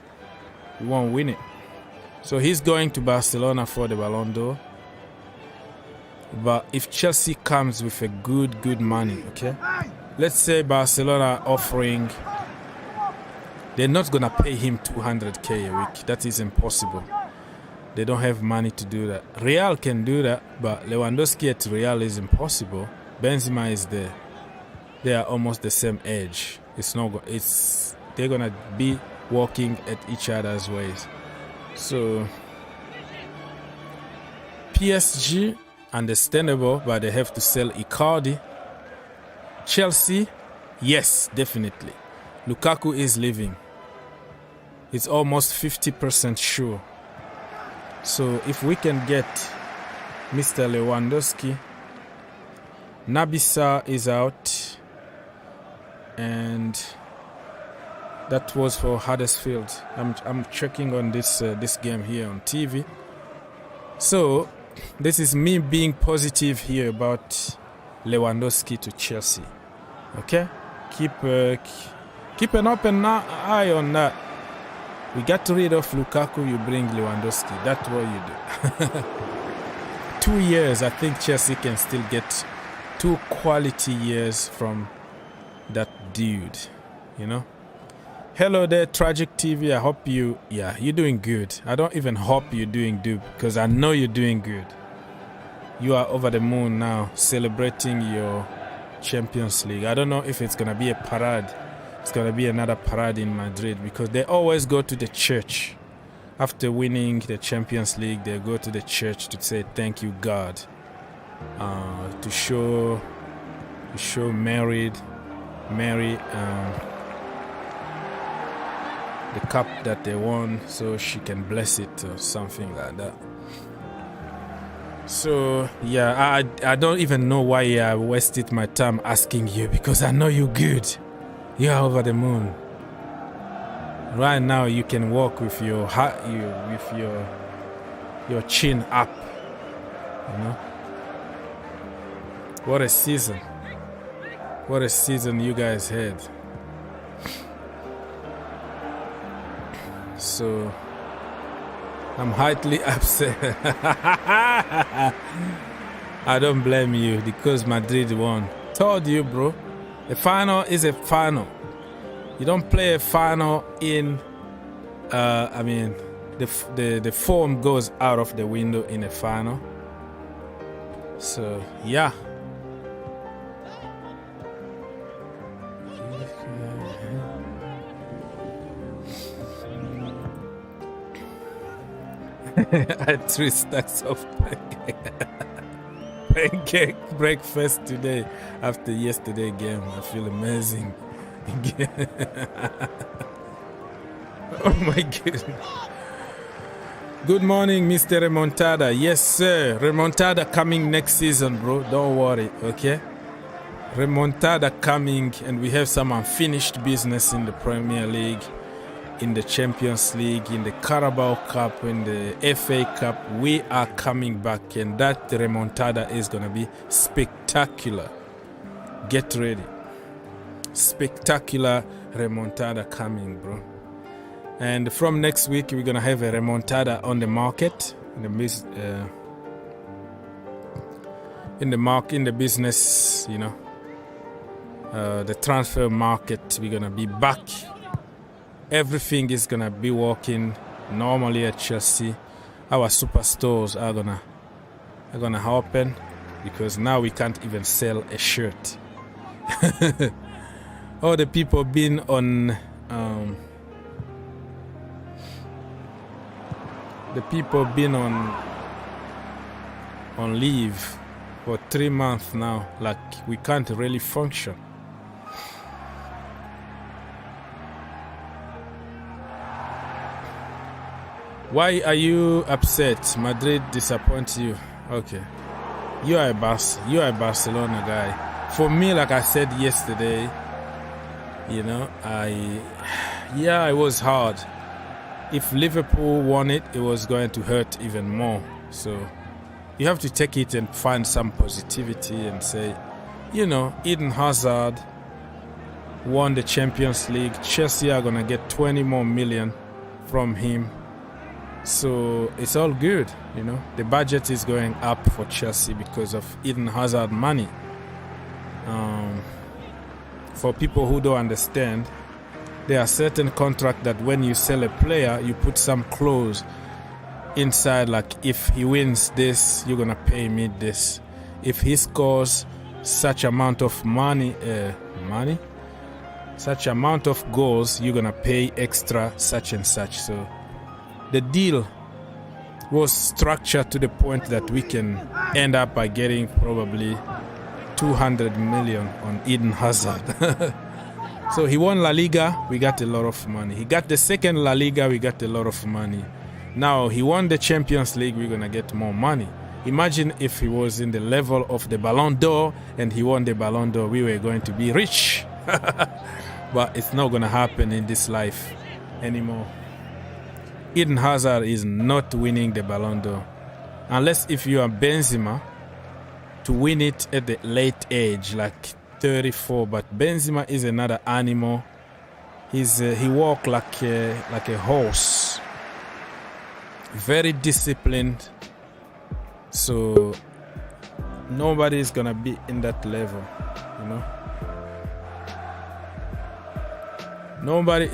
You won't win it. So he's going to Barcelona for the Ballon d'Or. But if Chelsea comes with a good money, okay? Let's say Barcelona offering, they're not going to pay him 200k a week. That is impossible. They don't have money to do that. Real can do that, but Lewandowski at Real is impossible. Benzema is there. They are almost the same age. They're gonna be walking at each other's ways. So PSG, understandable, but they have to sell Icardi. Chelsea, yes, definitely. Lukaku is leaving. It's almost 50% sure. So if we can get Mr. Lewandowski, Nabisa is out. And that was for Huddersfield. I'm checking on this game here on TV. So this is me being positive here about Lewandowski to Chelsea. Okay, keep an open eye on that. We got rid of Lukaku, you bring Lewandowski. That's what you do. 2 years, I think Chelsea can still get 2 quality years from that dude, you know. Hello there, Tragic TV. I hope you're doing good. I don't even hope you're doing good because I know you're doing good. You are over the moon now, celebrating your Champions League. I don't know if it's gonna be a parade. It's gonna be another parade in Madrid because they always go to the church after winning the Champions League. They go to the church to say thank you, God, to show You show Mary the cup that they won so she can bless it or something like that. So yeah, I don't even know why I wasted my time asking you, because I know you're good. You're over the moon. Right now you can walk with your your chin up. You know? What a season. What a season you guys had. So I'm highly upset. I don't blame you because Madrid won. Told you, bro. A final is a final. You don't play a final in the form goes out of the window in a final. So yeah. I had 3 stacks of pancake breakfast today after yesterday game. I feel amazing. Oh my goodness. Good morning, Mr. Remontada. Yes, sir. Remontada coming next season, bro. Don't worry, okay? Remontada coming, and we have some unfinished business in the Premier League, in the Champions League, in the Carabao Cup, in the FA Cup. We are coming back, and that remontada is going to be spectacular. Get ready. Spectacular remontada coming, bro. And from next week, we're going to have a remontada on the market, in the business, you know, the transfer market. We're going to be back. Everything is gonna be working normally at Chelsea. Our superstores are gonna open, because now we can't even sell a shirt. All the people been on on leave for 3 months now. Like, we can't really function. Why are you upset? Madrid disappoints you. Okay. You are a Barcelona guy. For me, like I said yesterday, you know, it was hard. If Liverpool won it, it was going to hurt even more. So you have to take it and find some positivity and say, you know, Eden Hazard won the Champions League. Chelsea are going to get 20 more million from him. So it's all good, you know. The budget is going up for Chelsea because of Eden Hazard money. For people who don't understand, there are certain contracts that when you sell a player, you put some clause inside, like if he wins this, you're gonna pay me this. If he scores such amount of such amount of goals, you're gonna pay extra such and such. So the deal was structured to the point that we can end up by getting probably 200 million on Eden Hazard. So he won La Liga, we got a lot of money. He got the second La Liga, we got a lot of money. Now he won the Champions League, we're gonna get more money. Imagine if he was in the level of the Ballon d'Or and he won the Ballon d'Or, we were going to be rich. But it's not gonna happen in this life anymore. Eden Hazard is not winning the Ballon d'Or. Unless if you are Benzema, to win it at the late age, like 34. But Benzema is another animal. He walks like a horse. Very disciplined. So nobody is gonna be in that level, you know. Nobody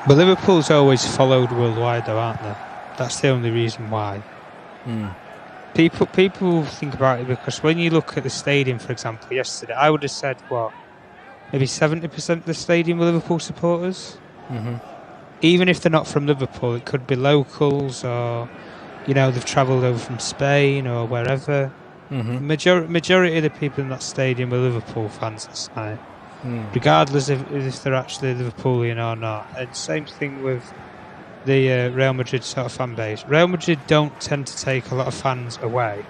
But Liverpool's always followed worldwide, though, aren't they? That's the only reason why. People think about it because when you look at the stadium, for example, yesterday, I would have said, what, maybe 70% of the stadium were Liverpool supporters? Even if they're not from Liverpool, it could be locals or, you know, they've travelled over from Spain or wherever. Majority of the people in that stadium were Liverpool fans last night, regardless if they're actually Liverpoolian or not. And same thing with the Real Madrid sort of fan base. Real Madrid don't tend to take a lot of fans away.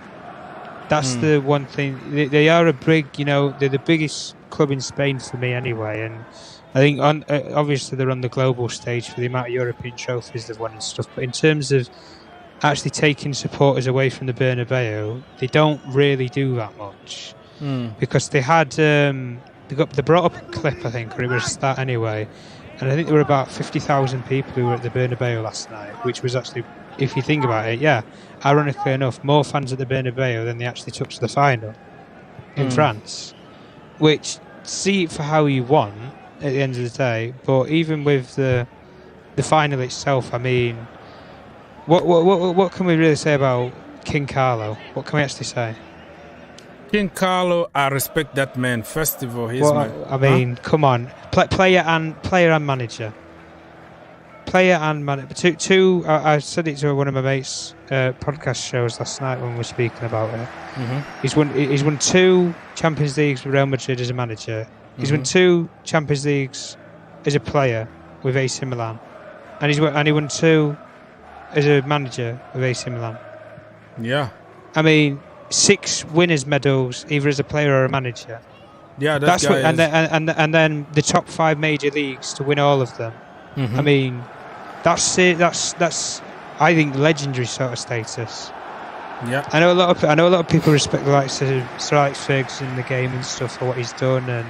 That's the one thing. They are a big, you know, they're the biggest club in Spain for me anyway. And I think obviously they're on the global stage for the amount of European trophies they've won and stuff. But in terms of actually taking supporters away from the Bernabeu, they don't really do that much. Because they had they brought up a clip, I think, or it was that anyway. And I think there were about 50,000 people who were at the Bernabeu last night, which was actually, if you think about it, ironically enough, more fans at the Bernabeu than they actually took to the final in France. Which, see it for how you want at the end of the day, but even with the final itself, I mean, what can we really say about King Carlo? What can we actually say? King Carlo, I respect that man. First of all, I mean, come on, player and manager. Player and manager. Two. I said it to one of my mates' podcast shows last night when we were speaking about it. He's won 2 Champions Leagues with Real Madrid as a manager. He's won 2 Champions Leagues as a player with AC Milan, and he won 2 as a manager with AC Milan. Yeah. I mean, 6 winners' medals, either as a player or a manager. Yeah, that's what. And then the top 5 major leagues to win all of them. I mean, that's it. That's I think legendary sort of status. Yeah. I know a lot of people respect the likes of Sir Alex Ferguson in the game and stuff for what he's done, and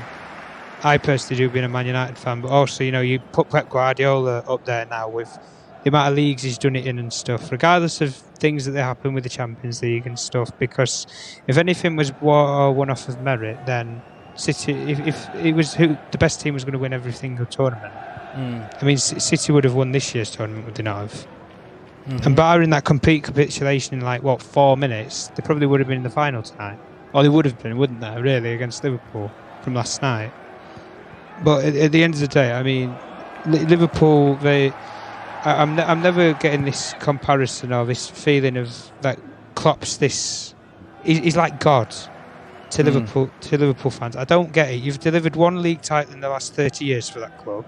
I personally do, being a Man United fan. But also, you know, you put Pep Guardiola up there now with the amount of leagues he's done it in and stuff, regardless of things that happen with the Champions League and stuff, because if anything was one off of merit, then City, if it was the best team was going to win every single tournament, I mean, City would have won this year's tournament, would they not have? And barring that complete capitulation in 4 minutes, they probably would have been in the final tonight. Or they would have been, wouldn't they, really, against Liverpool from last night. But at the end of the day, I mean, Liverpool, I'm never getting this comparison or this feeling of that Klopp's this. He's like God to Liverpool fans. I don't get it. You've delivered 1 league title in the last 30 years for that club.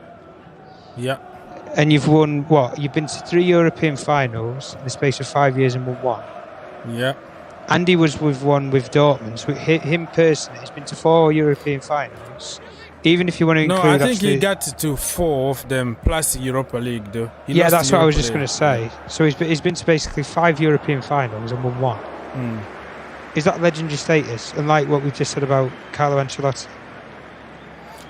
Yeah. And you've won what? You've been to 3 European finals in the space of 5 years and won 1. Yeah. Andy was with one with Dortmund. So him personally, he's been to 4 European finals. Even if you want to include... No, I think he got to 4 of them, plus Europa League, though. Yeah, that's what I was just going to say. So he's been to basically 5 European finals and won 1. Is that legendary status? Unlike what we just said about Carlo Ancelotti?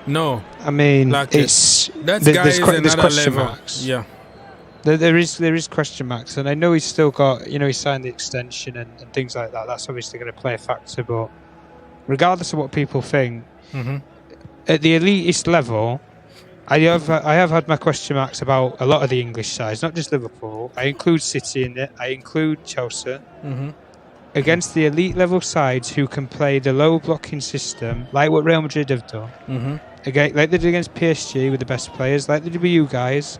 No. I mean, there's another level. Marks. Yeah. There is question marks, and I know he's still got, you know, he signed the extension and things like that. That's obviously going to play a factor, but regardless of what people think, at the elitist level, I have had my question marks about a lot of the English sides, not just Liverpool. I include City in it. I include Chelsea. Against the elite level sides who can play the low blocking system, like what Real Madrid have done. Again, like they did against PSG with the best players, like they did with you guys.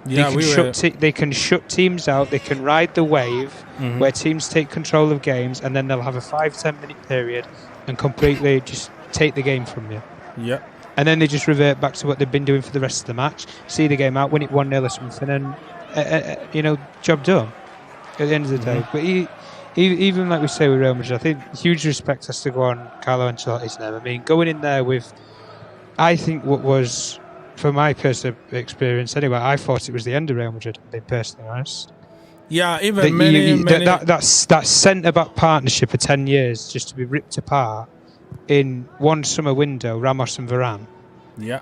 Yeah, they can shut teams out. They can ride the wave where teams take control of games, and then they'll have a 5-10 minute period and completely just take the game from you. Yeah. And then they just revert back to what they've been doing for the rest of the match. See the game out, win it 1-0 or something, and you know, job done. At the end of the day, but even like we say with Real Madrid, I think huge respect has to go on Carlo Ancelotti's name. I mean, going in there with, I think what was, for my personal experience anyway, I thought it was the end of Real Madrid, being personally honest. Yeah, even many... That centre-back partnership for 10 years just to be ripped apart in one summer window, Ramos and Varane. Yeah.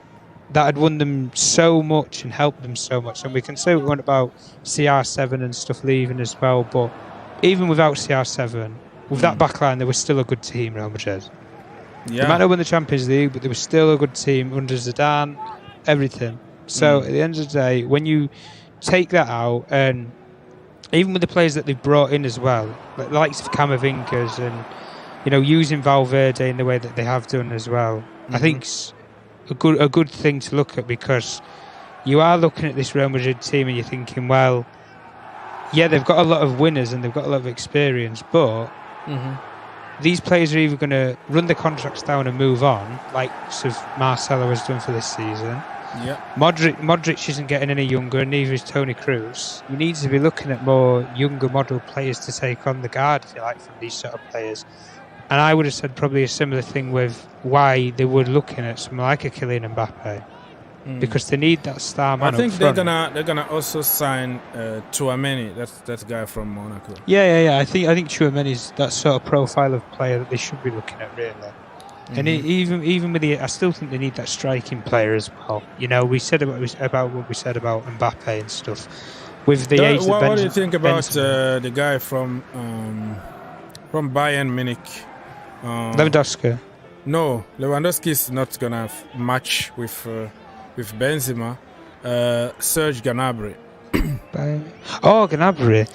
That had won them so much and helped them so much. And we can say what about CR7 and stuff leaving as well, but even without CR7, with that backline, they were still a good team, Real Madrid. Yeah. They might not win the Champions League, but they were still a good team under Zidane, everything. So at the end of the day, when you take that out, and even with the players that they've brought in as well, like the likes of Camavingas and, you know, using Valverde in the way that they have done as well, I think it's a good thing to look at, because you are looking at this Real Madrid team and you're thinking, well, yeah, they've got a lot of winners and they've got a lot of experience, but these players are either going to run the contracts down and move on, like sort of Marcelo has done for this season. Yeah. Modric isn't getting any younger, and neither is Toni Kroos. You need to be looking at more younger model players to take on the guard, if you like, from these sort of players. And I would have said probably a similar thing with why they were looking at someone like a Kylian Mbappe, because they need that star man. I think up front. they're gonna also sign Tchouaméni. That's that guy from Monaco. Yeah. I think Tchouaméni's that sort of profile of player that they should be looking at, really. And even with I still think they need that striking player as well. You know, we said about what we said about Mbappe and stuff. With the age what that do you think about the guy from Bayern Munich? Lewandowski? No, Lewandowski is not gonna match with Benzema. Serge Gnabry. Gnabry.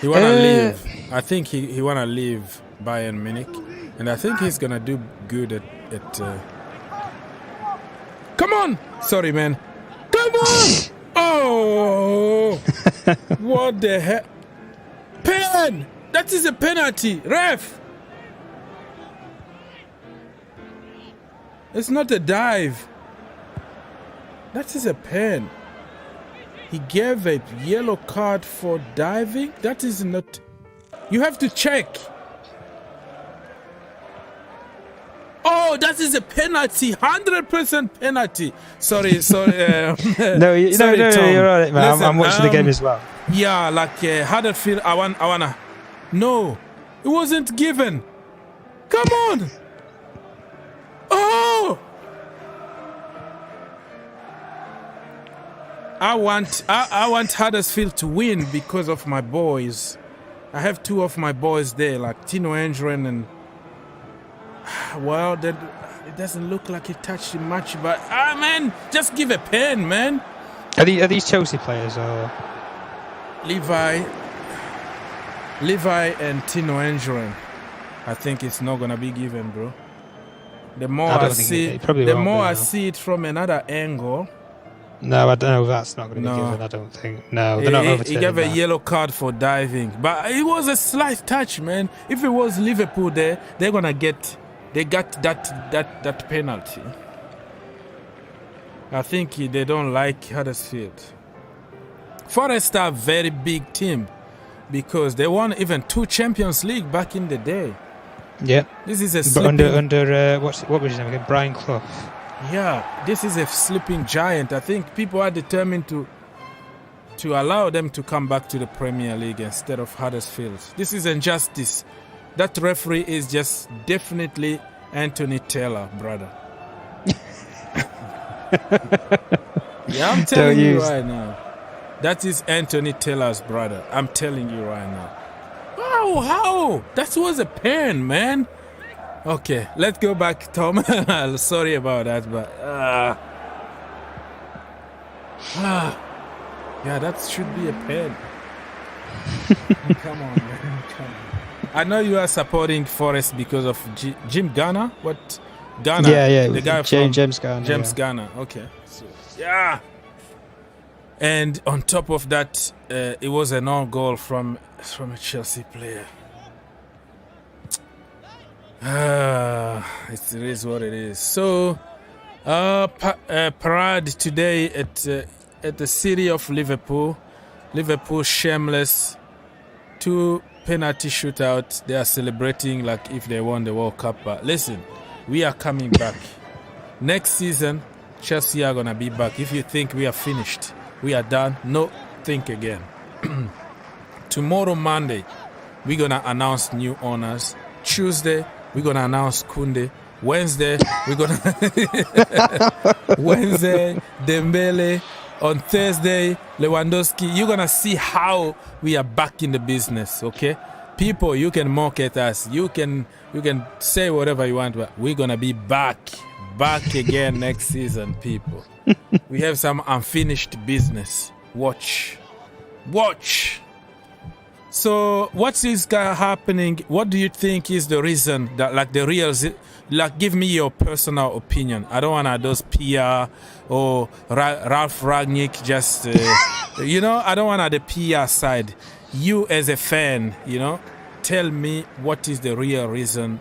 He wanna leave. I think he wanna leave Bayern Munich, and I think he's gonna do good at Come on! Sorry, man. Come on! Oh! What the heck? Pen! That is a penalty, ref. It's not a dive. That is a pen. He gave a yellow card for diving. That is not. You have to check. Oh, that is a penalty. 100% penalty. Sorry. No, you're right, man. Listen, I'm watching the game as well. Yeah, like Huddersfield. I wanna. No, it wasn't given. Come on. Oh. I want Huddersfield to win because of my boys. I have two of my boys there, like Tino Anjorin and. Well, it doesn't look like he touched him much, but man, just give a pen, man. Are these Chelsea players or Levi and Tino Anjorin? I think it's not gonna be given, bro. The more I see it from another angle. No, I don't know. That's not going to be given. I don't think. No, they're not overturning. He gave a that. yellow card for diving, but it was a slight touch, man. If it was Liverpool there, they got that penalty. I think they don't like Huddersfield. Forest are a very big team because they won even 2 Champions League back in the day. Yeah. This is a sleeping... under what was his name again? Brian Clough. Yeah, this is a sleeping giant. I think people are determined to allow them to come back to the Premier League instead of Huddersfield. This is injustice. That referee is just definitely Anthony Taylor, brother. Yeah, I'm telling you right now. That is Anthony Taylor's brother. I'm telling you right now. Wow, how? That was a pen, man. Okay, let's go back, Tom. Sorry about that, but yeah, that should be a pen. Come on, man. Come on. I know you are supporting Forest because of Jim Garner. What? Garner? Yeah. The guy James Garner. James Garner. Okay. So, yeah. And on top of that, it was an own goal from a Chelsea player. It is what it is. So, parade today at the city of Liverpool. Liverpool shameless. 2 penalty shootouts. They are celebrating like if they won the World Cup. But listen, we are coming back. Next season, Chelsea are gonna be back. If you think we are finished, we are done. No, think again. Tomorrow, Monday, we're gonna announce new owners. Tuesday, we're gonna announce Kunde. Wednesday, we're gonna Dembele. On Thursday, Lewandowski. You're gonna see how we are back in the business. Okay, people, you can mock at us. You can say whatever you want, but we're gonna be back back again next season, people. We have some unfinished business. Watch. So what is happening? What do you think is the reason that, like, the real, like, give me your personal opinion. I don't want those PR or Ralph Rangnick just, you know, I don't want the PR side. You as a fan, you know, tell me what is the real reason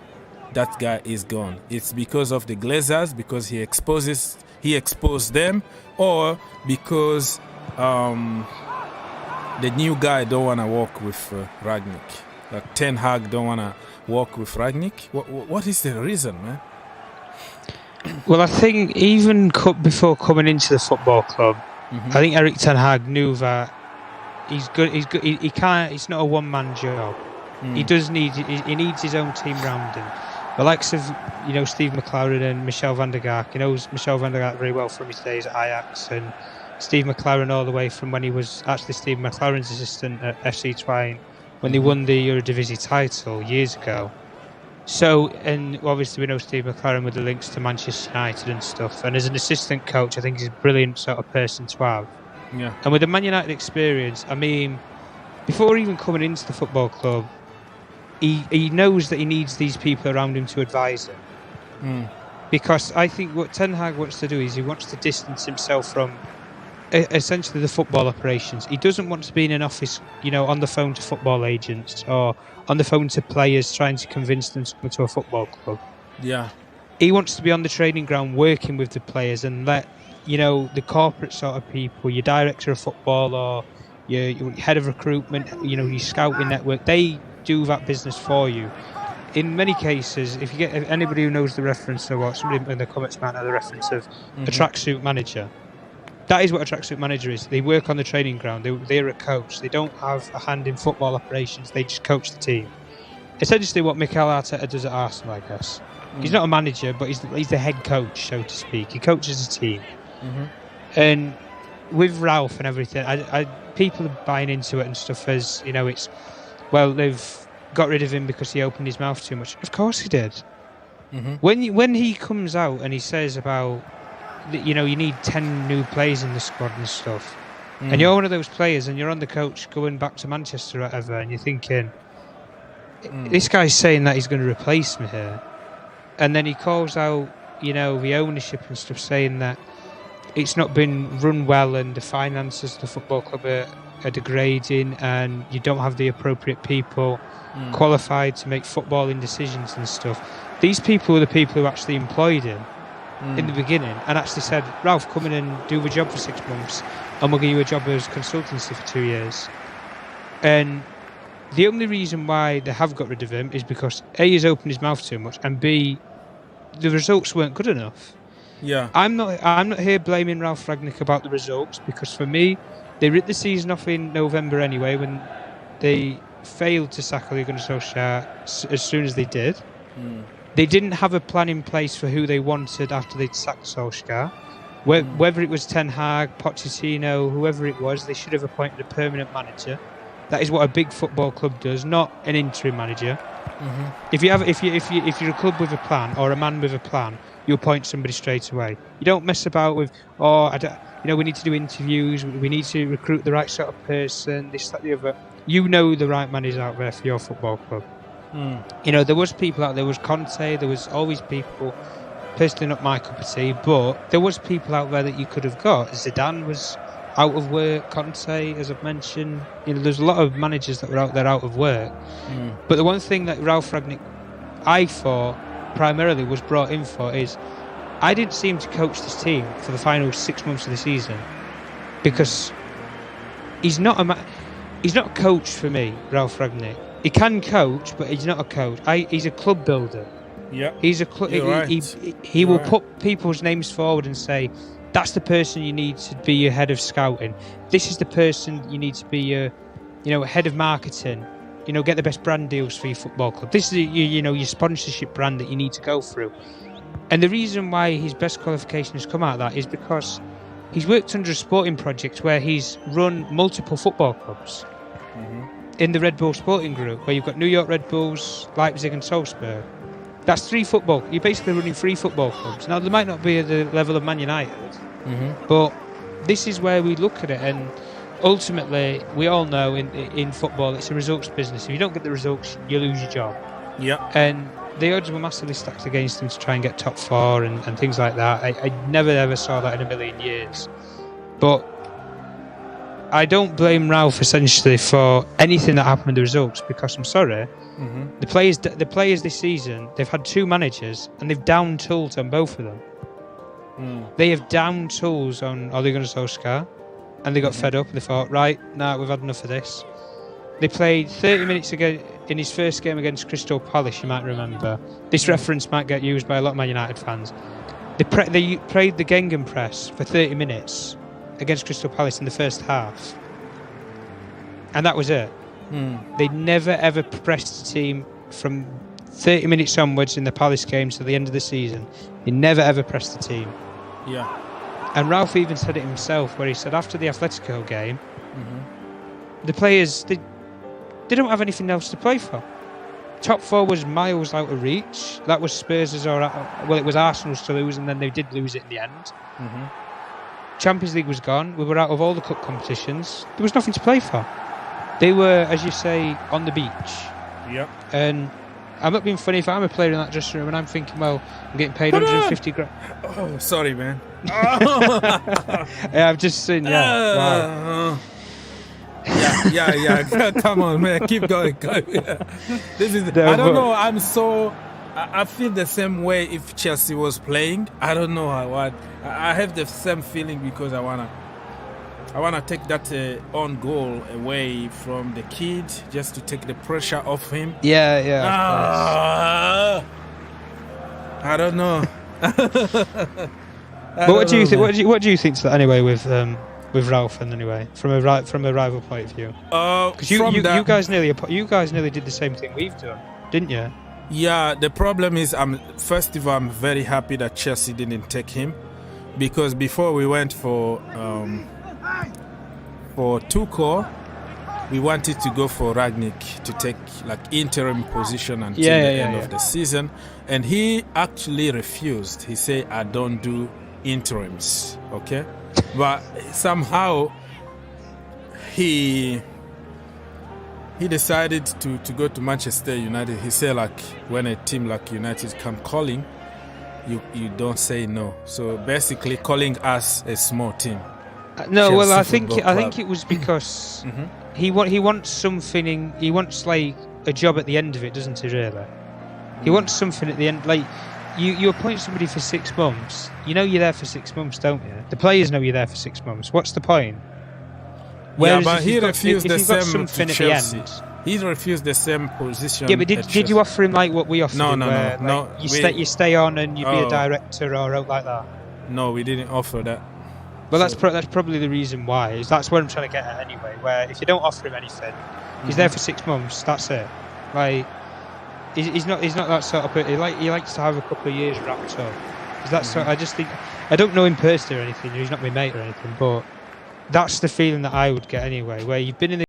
that guy is gone. It's because of the Glazers, because he exposed them, or because the new guy don't want to work with Rangnick. Like Ten Hag don't want to work with Rangnick. What is the reason, man? Well, I think even before coming into the football club, I think Erik Ten Hag knew that he's good. He can't. It's not a one-man job. He needs his own team around him. The likes of, you know, Steve McLaren and Michel van der Gaag. He knows Michel van der Gaag very well from his days at Ajax, and Steve McLaren all the way from when he was actually Steve McLaren's assistant at FC Twine when they won the Eredivisie title years ago. So, and obviously we know Steve McLaren with the links to Manchester United and stuff. And as an assistant coach, I think he's a brilliant sort of person to have. Yeah. And with the Man United experience, I mean, before even coming into the football club, he knows that he needs these people around him to advise him. Because I think what Ten Hag wants to do is he wants to distance himself from essentially the football operations. He doesn't want to be in an office, you know, on the phone to football agents or on the phone to players trying to convince them to come to a football club. Yeah. He wants to be on the training ground working with the players and let, you know, the corporate sort of people, your director of football or your head of recruitment, you know, your scouting network, they do that business for you. In many cases, if anybody who knows the reference or what, somebody in the comments might know the reference of a tracksuit manager. That is what a tracksuit manager is. They work on the training ground. They're a coach. They don't have a hand in football operations. They just coach the team. Essentially what Mikel Arteta does at Arsenal, I guess. He's not a manager, but he's the head coach, so to speak. He coaches a team. And with Ralph and everything, people are buying into it and stuff as, you know, it's, well, they've got rid of him because he opened his mouth too much. Of course he did. When he comes out and he says about, you know, you need 10 new players in the squad and stuff, and you're one of those players and you're on the coach going back to Manchester or whatever, and you're thinking, this guy's saying that he's going to replace me here. And then he calls out, you know, the ownership and stuff, saying that it's not been run well and the finances of the football club are degrading and you don't have the appropriate people qualified to make footballing decisions and stuff. These people are the people who actually employed him in the beginning and actually said, Ralph, come in and do the job for 6 months and we'll give you a job as consultancy for 2 years. And the only reason why they have got rid of him is because A, he's opened his mouth too much, and B, the results weren't good enough. Yeah. I'm not here blaming Ralph Rangnick about the results, because for me, they ripped the season off in November anyway when they failed to sack Ole Gunnar Solskjaer as soon as they did. They didn't have a plan in place for who they wanted after they'd sacked Solskjaer. Whether it was Ten Hag, Pochettino, whoever it was, they should have appointed a permanent manager. That is what a big football club does, not an interim manager. If you're a club with a plan or a man with a plan, you appoint somebody straight away. You don't mess about with, we need to do interviews, we need to recruit the right sort of person, this, that, the other. You know the right man is out there for your football club. You know, there was people out there was Conte, there was always people, personally not my cup of tea, but there was people out there that you could have got. Zidane was out of work, Conte, as I've mentioned. You know, there's a lot of managers that were out there out of work. But the one thing that Ralph Rangnick, I thought, primarily was brought in for is, I didn't see him to coach this team for the final 6 months of the season, because he's not a coach for me, Ralph Rangnick. He can coach, but he's not a coach. He's a club builder. Yeah, he's a he will put people's names forward and say, that's the person you need to be your head of scouting. This is the person you need to be your, head of marketing. Get the best brand deals for your football club. This is your sponsorship brand that you need to go through. And the reason why his best qualification has come out of that is because he's worked under a sporting project where he's run multiple football clubs in the Red Bull Sporting Group, where you've got New York Red Bulls, Leipzig and Salzburg. That's you're basically running 3 football clubs. Now, they might not be at the level of Man United, but this is where we look at it, and ultimately, we all know in football, it's a results business. If you don't get the results, you lose your job. Yeah. And the odds were massively stacked against him to try and get top 4 and things like that. I never ever saw that in a million years. But I don't blame Ralph essentially for anything that happened with the results, because I'm sorry, the players this season, they've had 2 managers and they've downed tools on both of them. They have downed tools on Ole Gunnar Solskjaer, and they got fed up and they thought, right, we've had enough of this. They played 30 minutes ago in his first game against Crystal Palace, you might remember. This reference might get used by a lot of Man United fans. They played the Gengen press for 30 minutes against Crystal Palace in the first half. And that was it. They never ever pressed the team from 30 minutes onwards in the Palace games to the end of the season. They never ever pressed the team. Yeah. And Ralph even said it himself, where he said after the Atletico game, the players, they don't have anything else to play for. Top 4 was miles out of reach. That was Spurs' it was Arsenal's to lose, and then they did lose it in the end. Champions League was gone. We were out of all the cup competitions. There was nothing to play for. They were, as you say, on the beach. Yep. And I'm not being funny, if I'm a player in that dressing room and I'm thinking, well, I'm getting paid 150 grand. Oh, sorry, man. Yeah, I've just seen, wow. Yeah. Come on, man. Keep going. This is. I don't know. I feel the same way if Chelsea was playing. I don't know what. I have the same feeling because I wanna take that own goal away from the kid, just to take the pressure off him. Yeah. I don't know. But what do you think? What do you think to that anyway with Ralph, and anyway from a rival point of view? Because you guys nearly did the same thing we've done, didn't you? Yeah. The problem is, first of all, I'm very happy that Chelsea didn't take him, because before we went for Tuchel, we wanted to go for Ragnick to take like interim position until the end of the season, and he actually refused. He said, I don't do interims, okay? But somehow he decided to go to Manchester United. He said, like, when a team like United come calling, you don't say no. So basically calling us a small team. No, Chelsea well, I Football think it was because he wants something. He wants like a job at the end of it, doesn't he? Really, he wants something at the end. Like you appoint somebody for 6 months. You know you're there for 6 months, don't you? The players know you're there for 6 months. What's the point? Whereas but he refused the same to Chelsea. He refused the same position. Yeah, but did you offer him like what we offered him? No. You stay on and you be a director or out like that. No, we didn't offer that. Well, that's probably the reason why. That's what I'm trying to get at anyway. Where if you don't offer him anything, he's there for 6 months. That's it. Like he's not that sort of person. He likes to have a couple of years wrapped up. Is that sort? I just think I don't know him personally or anything. He's not my mate or anything, but that's the feeling that I would get anyway. Where you've been in the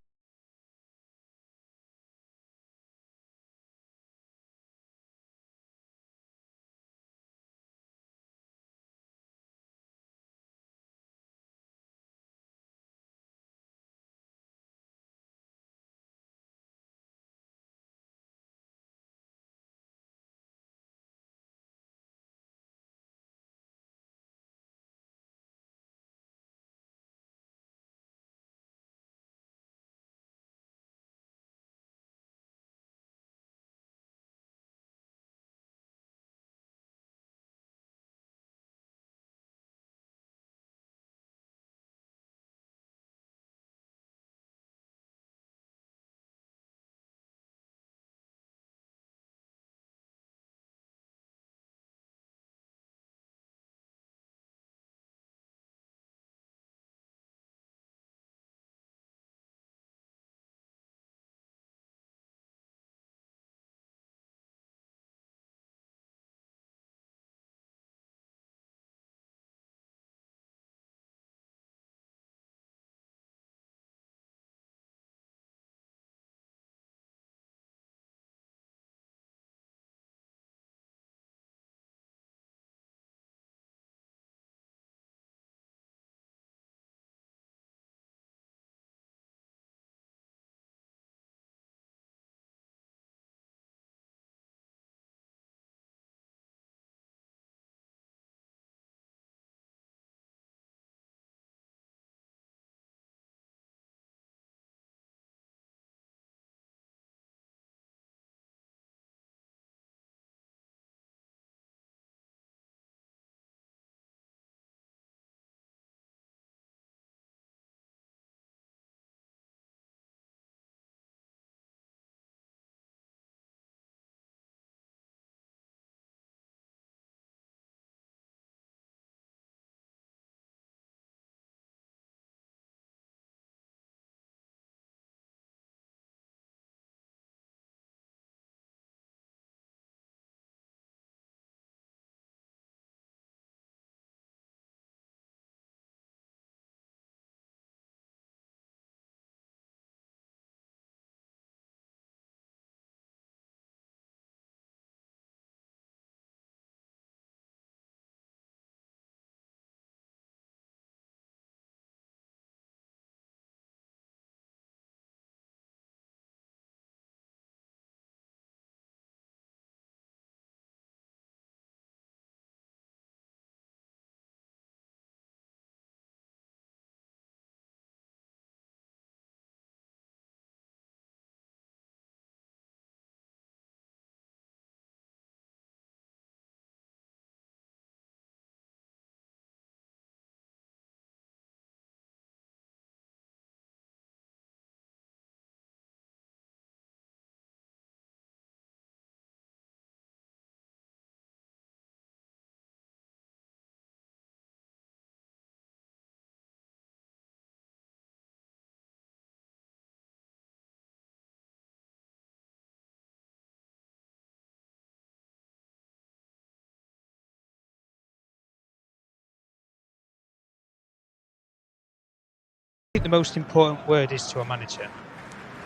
the most important word is to a manager?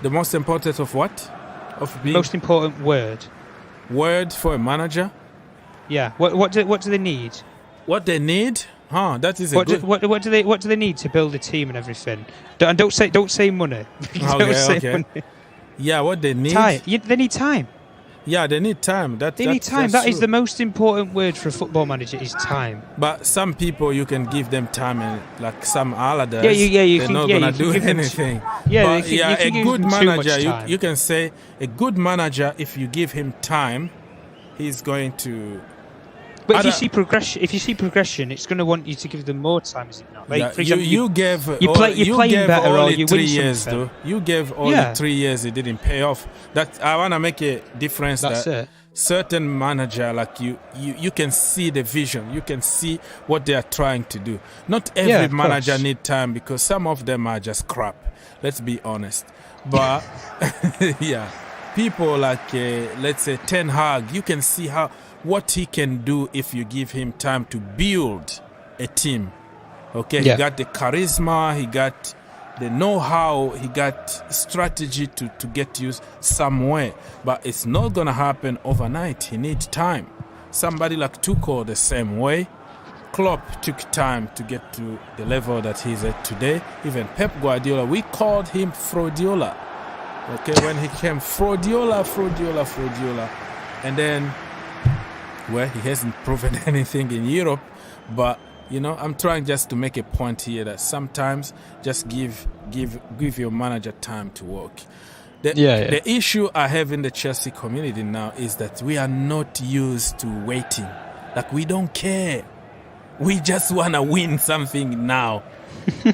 The most important of what? Of being Most important word. word for a manager? Yeah. What do they need? What they need? That is a What good... do they need to build a team and everything? Don't say money. Don't say money. Yeah, what they need? Time. They need time. Yeah, they need time. They need time. That is the most important word for a football manager is time. But some people, you can give them time, and like some others, they're not gonna do anything. Yeah, but you can a give good them too much manager, time. you can say a good manager. If you give him time, he's going to. But if you see progression, it's going to want you to give them more time, is it not? Like, for example, you gave you're playing better, or only you 3 win years, something. though. You gave only 3 years; it didn't pay off. That I want to make a difference. That's that it. Certain manager, like you can see the vision. You can see what they are trying to do. Not every manager need time because some of them are just crap. Let's be honest. But yeah, people like let's say Ten Hag, you can see what he can do if you give him time to build a team. Okay, he got the charisma, he got the know-how, he got strategy to get you somewhere. But it's not going to happen overnight. He needs time. Somebody like Tuchel the same way. Klopp took time to get to the level that he's at today. Even Pep Guardiola, we called him Fraudiola. Okay, when he came, Fraudiola. And then, well, he hasn't proven anything in Europe. But, I'm trying just to make a point here that sometimes just give your manager time to work. The issue I have in the Chelsea community now is that we are not used to waiting. Like, we don't care. We just want to win something now.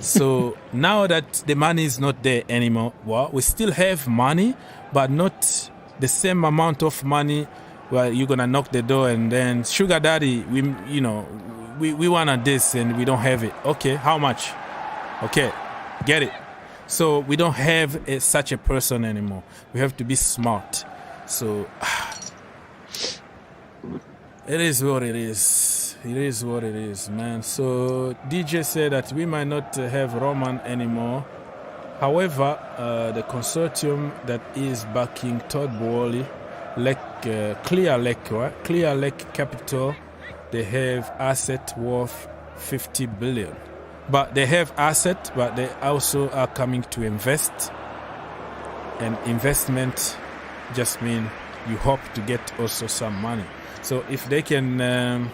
So now that the money is not there anymore, well, we still have money, but not the same amount of money. Well, you're going to knock the door and then, sugar daddy, we want this and we don't have it. Okay, how much? Okay, get it. So we don't have such a person anymore. We have to be smart. So it is what it is. It is what it is, man. So DJ said that we might not have Roman anymore. However, the consortium that is backing Todd Bowley, Clear Lake Capital, they have asset worth 50 billion. But they have asset, but they also are coming to invest. And investment just means you hope to get also some money. So if they can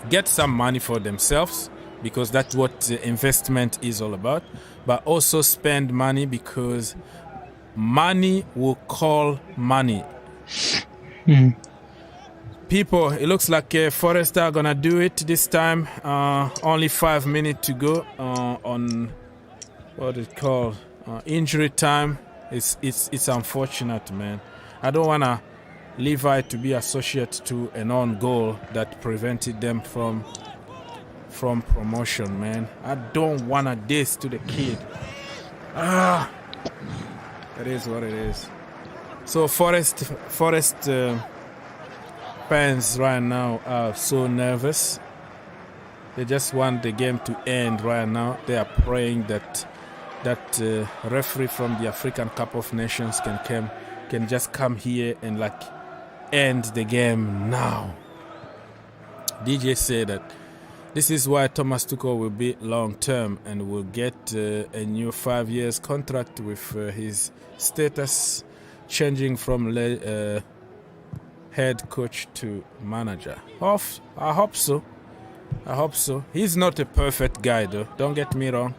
get some money for themselves, because that's what the investment is all about, but also spend money because money will call money. People, it looks like Forest are gonna do it this time. Only 5 minutes to go on what it called injury time. It's unfortunate, man. I don't wanna Levi to be associated to an own goal that prevented them from promotion, man. I don't wanna this to the kid. It is what it is. So Forest fans right now are so nervous. They just want the game to end right now. They are praying that referee from the African Cup of Nations can just come here and end the game now. DJ said that this is why Thomas Tuchel will be long term and will get a new 5 years contract with his status changing from head coach to manager. I hope so. He's not a perfect guy though. Don't get me wrong.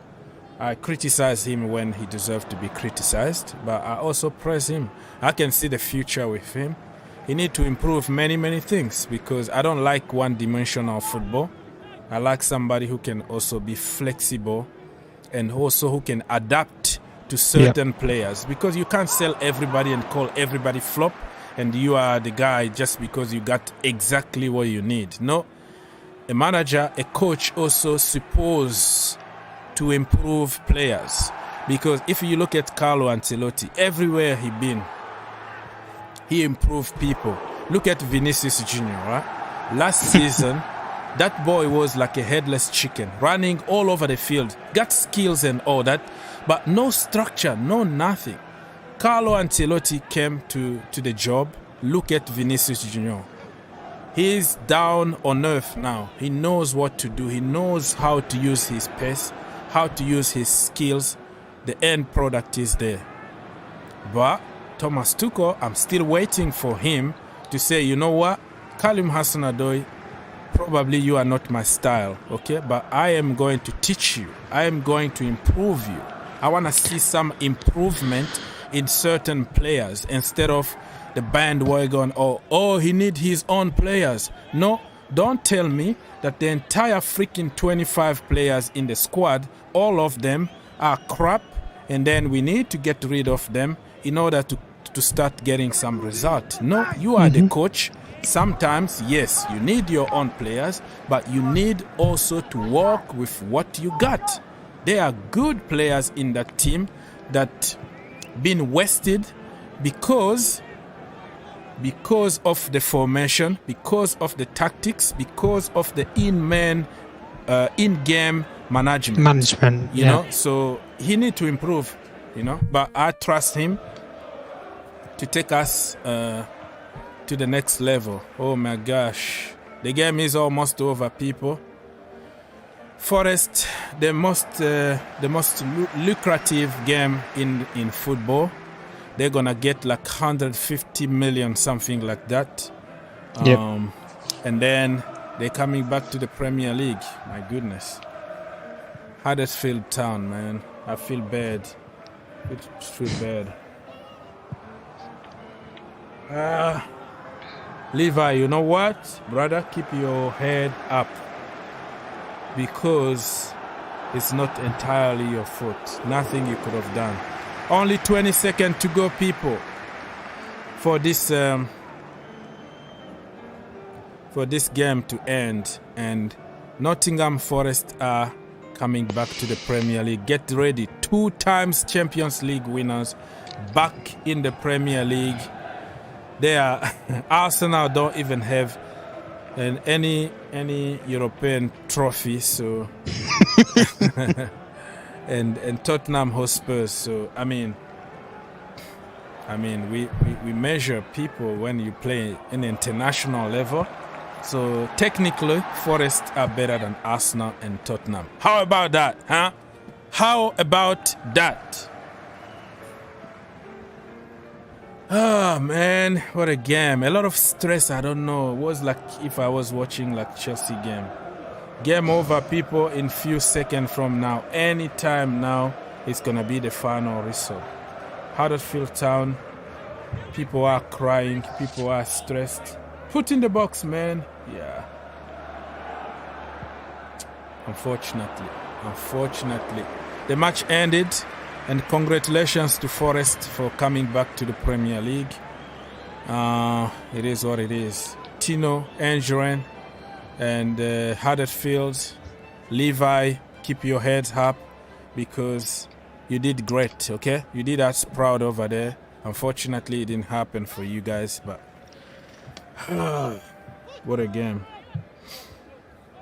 I criticize him when he deserves to be criticized, but I also praise him. I can see the future with him. He needs to improve many things because I don't like one-dimensional football. I like somebody who can also be flexible and also who can adapt to certain players, because you can't sell everybody and call everybody flop and you are the guy just because you got exactly what you need. No, a manager, a coach also supposed to improve players, because if you look at Carlo Ancelotti, everywhere he been, he improved people. Look at Vinicius Junior, right? Last season, That boy was like a headless chicken, running all over the field, got skills and all that, but no structure, no nothing. Carlo Ancelotti came to the job. Look at Vinicius Junior. He's down on earth now. He knows what to do. He knows how to use his pace, how to use his skills. The end product is there. But Thomas Tuchel, I'm still waiting for him to say, you know what, Kalim Hassan-Odoi, probably you are not my style, okay? But I am going to teach you. I am going to improve you. I want to see some improvement in certain players instead of the bandwagon or, oh, he needs his own players. No, don't tell me that the entire freaking 25 players in the squad, all of them are crap, and then we need to get rid of them in order to start getting some result. No, you are the coach. Sometimes, yes, you need your own players, but you need also to work with what you got. There are good players in that team that been wasted because of the formation, because of the tactics, because of the in-game management. You know, so he need to improve, you know, but I trust him to take us to the next level. Oh my gosh, the game is almost over, people. Forest, the most lucrative game in football. They're gonna get like 150 million, something like that. And then they're coming back to the Premier League. My goodness. Huddersfield Town, man. I feel bad. I feel bad. Levi, you know what? Brother, keep your head up. Because it's not entirely your fault. Nothing you could have done. Only 20 seconds to go, people, for this game to end. And Nottingham Forest are coming back to the Premier League. Get ready. 2 times Champions League winners back in the Premier League. They are Arsenal don't even have any European trophy, so and Tottenham Hotspur. So I mean we measure people when you play in international level. So technically, Forest are better than Arsenal and Tottenham. How about that, huh? How about that? Oh man, what a game. A lot of stress, I don't know. It was like if I was watching like Chelsea game. Game over, people, in few seconds from now. Anytime now, it's gonna be the final result. Huddersfield Town, people are crying, people are stressed. Put in the box, man. Yeah. Unfortunately. The match ended. And congratulations to Forest for coming back to the Premier League. It is what it is. Tino Anjorin and Huddersfield, Levi, keep your heads up because you did great, okay? You did us proud over there. Unfortunately, it didn't happen for you guys, but what a game.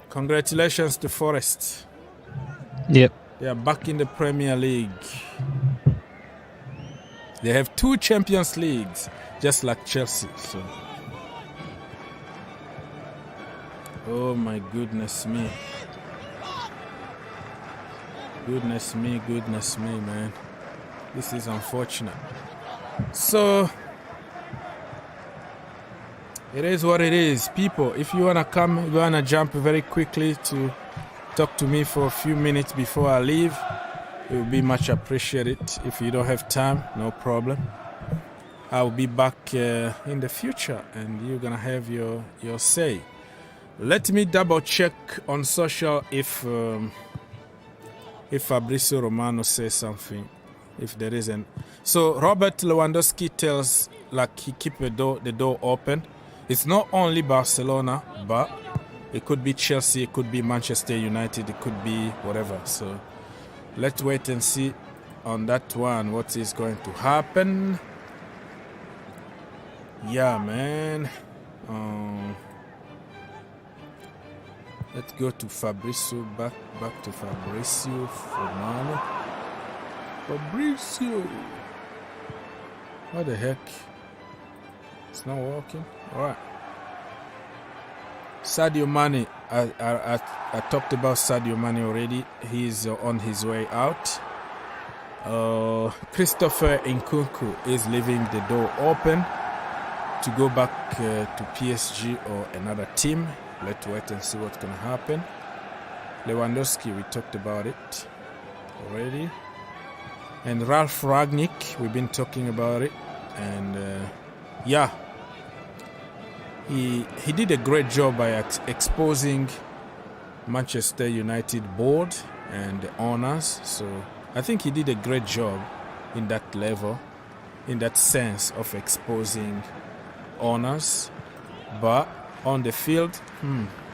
Congratulations to Forest. Yep. They are back in the Premier League. They have 2 Champions Leagues, just like Chelsea. So, oh my goodness me. Goodness me, man. This is unfortunate. So, it is what it is. People, if you want to come, you want to jump very quickly to talk to me for a few minutes before I leave, it will be much appreciated. If you don't have time, no problem. I'll be back in the future and you're gonna have your say. Let me double check on social if Fabrizio Romano says something, if there isn't. So Robert Lewandowski tells like he keep the door open. It's not only Barcelona, but it could be Chelsea, it could be Manchester United, it could be whatever. So let's wait and see on that one what is going to happen. Yeah, man. Let's go to Fabrizio, back to Fabrizio Romano. Fabrizio! What the heck? It's not working. Alright. Sadio Mane. I talked about Sadio Mane already. He's on his way out. Christopher Nkunku is leaving the door open to go back to PSG or another team. Let's wait and see what's going to happen. Lewandowski, we talked about it already. And Ralph Ragnick, we've been talking about it. And yeah, he did a great job by exposing Manchester United board and the owners. So I think he did a great job in that level, in that sense of exposing owners. But on the field,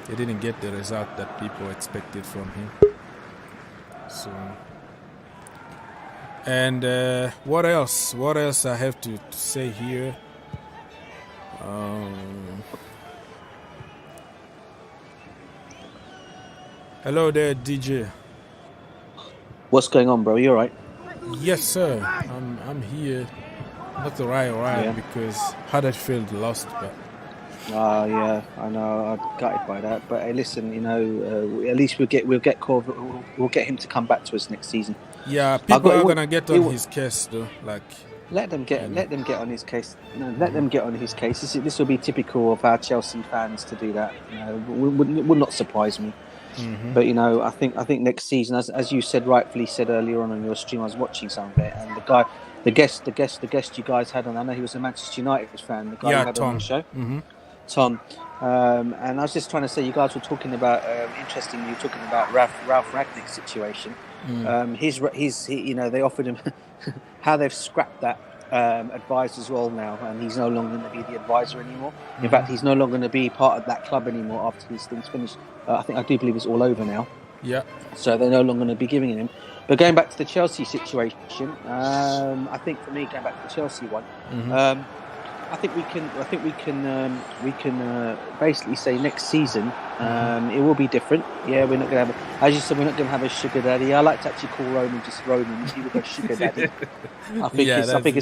he didn't get the result that people expected from him. So, and what else? What else I have to say here? Hello there, DJ. What's going on, bro? You alright? Yes, sir. I'm here. Not alright, because Huddersfield lost, but. Yeah, I know. I'm gutted by that. But hey, listen, you know, at least we'll get him to come back to us next season. Yeah, people are gonna get on his case though. Like, let them get on his case. No, let them get on his case. This will be typical of our Chelsea fans to do that. You know, would not surprise me. Mm-hmm. But you know, I think next season, as you said, rightfully said earlier on your stream, I was watching some of it, and the guest you guys had on, I know he was a Manchester United fan. The guy you had Tom. on the show. Mm-hmm. Tom, and I was just trying to say, you guys were talking about interestingly, you were talking about Ralph Ragnick's situation. You know, they offered him how they've scrapped that advisor's role now, and he's no longer going to be the advisor anymore. In fact, he's no longer going to be part of that club anymore after these things finished. I do believe it's all over now. Yeah. So they're no longer going to be giving him. But going back to the Chelsea situation, I think for me, going back to the Chelsea one. I think we can basically say next season it will be different. Yeah, we're not going to have, as you said, we're not going to have a sugar daddy. I like to actually call Roman just Roman. He would go sugar daddy. I think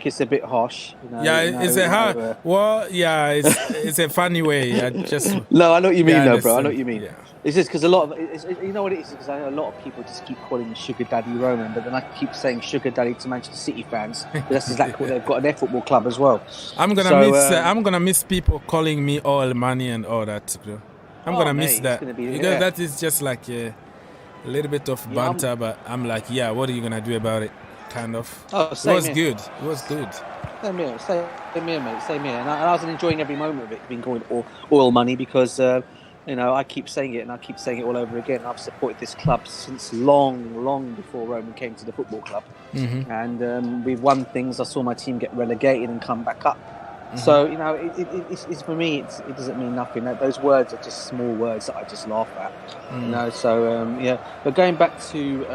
it's a bit harsh. You know, it's a hard. Well, yeah, it's a funny way. I know what you mean, though, bro. I know what you mean. Yeah. It's just because a lot of you know what it is, because I know a lot of people just keep calling him Sugar Daddy Roman, but then I keep saying Sugar Daddy to Manchester City fans. That's exactly what they've got in their football club as well. I'm gonna miss people calling me all money and all that, bro. I'm gonna miss that because that is just like a little bit of banter, but I'm like, what are you gonna do about it? Kind of. Oh, it was good. It was good. Same here, mate. Same here. And I was enjoying every moment of it being called oil money because. You know, I keep saying it, and I keep saying it all over again. I've supported this club since long before Roman came to the football club. Mm-hmm. And we've won things. I saw my team get relegated and come back up. Mm-hmm. So, you know, it's for me, it doesn't mean nothing. Those words are just small words that I just laugh at. You know, so, But going back to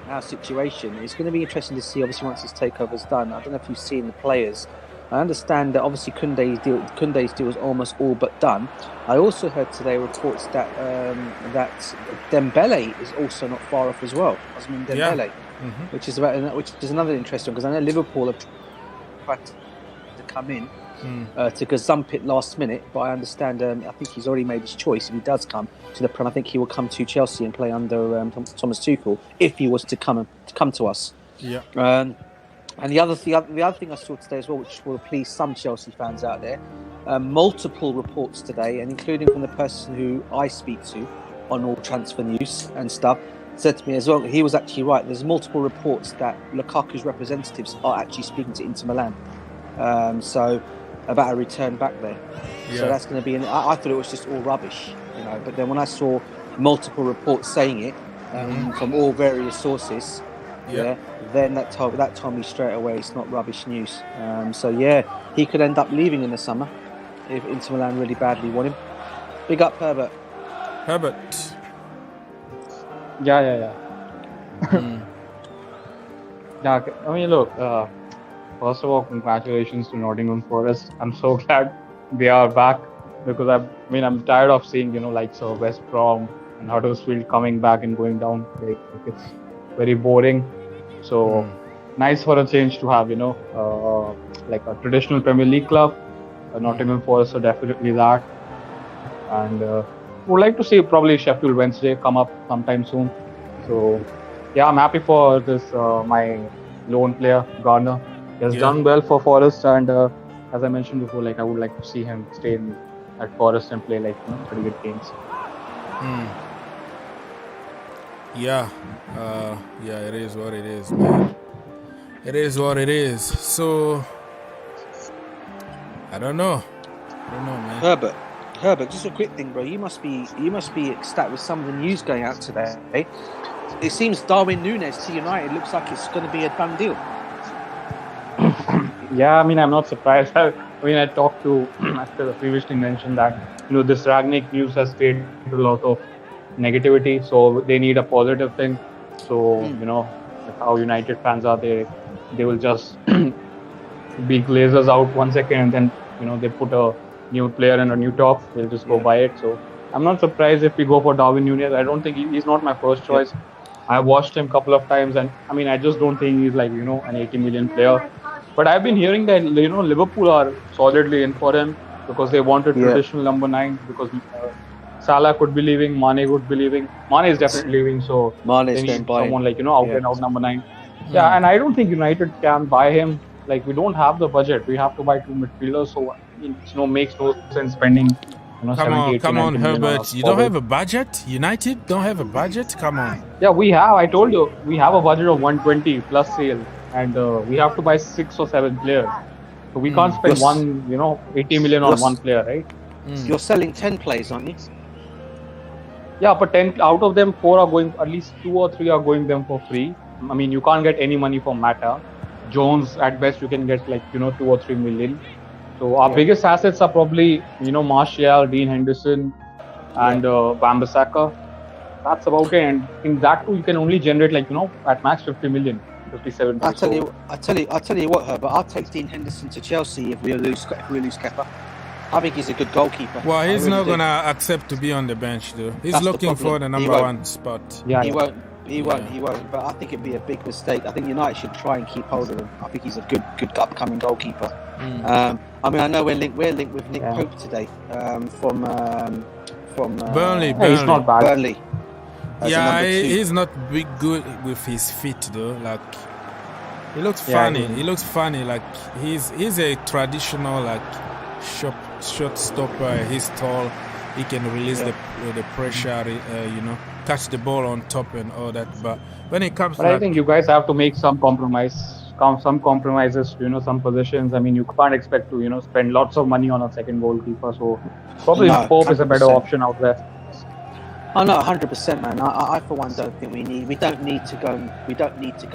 our situation, it's going to be interesting to see, obviously, once this takeover's done. I don't know if you've seen the players. I understand that obviously Koundé's deal is almost all but done. I also heard today reports that that Dembele is also not far off as well. Osman Dembele, which is another interesting, because I know Liverpool have tried to come in to gazump it last minute, but I understand I think he's already made his choice. If he does come to the Prem, I think he will come to Chelsea and play under Thomas Tuchel if he was to come to us. Yeah. And the other thing I saw today as well, which will please some Chelsea fans out there, multiple reports today, and including from the person who I speak to on all transfer news and stuff, said to me as well, he was actually right. There's multiple reports that Lukaku's representatives are actually speaking to Inter Milan, so about a return back there. Yeah. So that's going to be. I thought it was just all rubbish, you know. But then when I saw multiple reports saying it from all various sources. Yeah. Then that told me straight away it's not rubbish news. He could end up leaving in the summer if Inter Milan really badly want him. Big up Herbert. Yeah. Yeah, I mean, look. First of all, congratulations to Nottingham Forest. I'm so glad they are back because I'm tired of seeing likes of West Brom and Huddersfield coming back and going down. Like it's very boring. So nice for a change to have like a traditional Premier League club. Nottingham Forest are definitely that, and would like to see probably Sheffield Wednesday come up sometime soon. So yeah, I'm happy for this my lone player Garner. He has done well for Forest, and as I mentioned before, like I would like to see him stay at Forest and play like pretty good games. Yeah, it is what it is, man. It is what it is. So I don't know, man. Herbert, just a quick thing, bro. You must be ecstatic with some of the news going out today. It seems Darwin Núñez to United looks like it's going to be a done deal. Yeah, I'm not surprised. I talked to after the previously mentioned that this Ragnick news has created a lot of negativity, so they need a positive thing. So like how United fans are, they will just be Glazers out 1 second, and then they put a new player and a new top. They'll just go buy it. So I'm not surprised if we go for Darwin Núñez. I don't think he's not my first choice. I watched him a couple of times, and I just don't think he's like an 80 million player. But I've been hearing that Liverpool are solidly in for him because they wanted traditional number 9 because Salah could be leaving, Mane would be leaving. Mane is definitely leaving, so they need someone like out and out number 9. Yeah, and I don't think United can buy him. Like we don't have the budget. We have to buy 2 midfielders, so it makes no sense spending. Come on, Herbert. You don't have a budget? United don't have a budget? Come on. Yeah, we have. I told you, we have a budget of 120 plus sale, and we have to buy 6 or 7 players. So we can't spend 80 million on one player, right? You're selling 10 players, aren't you? Yeah, but 10 out of them, 4 are going. At least 2 or 3 are going them for free. You can't get any money for Mata. Jones, at best, you can get 2 or 3 million. So our biggest assets are probably Martial, Dean Henderson, and Wan-Bissaka. That's about it. And in that too, you can only generate at max 50 million, 57. I tell you what, Herbert. I'll take Dean Henderson to Chelsea if we lose Kepa. I think he's a good goalkeeper. Well, he's not gonna accept to be on the bench, though. He's looking for the number 1 spot. Yeah, he won't. He won't. But I think it'd be a big mistake. I think United should try and keep hold of him. I think he's a good upcoming goalkeeper. I know we're linked with Nick Pope today from Burnley. He's not bad. Burnley. He's not big good with his feet though. Like he looks funny. He looks funny. Like he's a traditional shot stopper. He's tall. He can release the pressure. Catch the ball on top and all that. But when it comes, I think you guys have to make some compromises to some positions. You can't expect to spend lots of money on a second goalkeeper. So probably Pope is a better option out there. Oh no, 100%, man. I for one don't think we don't need to go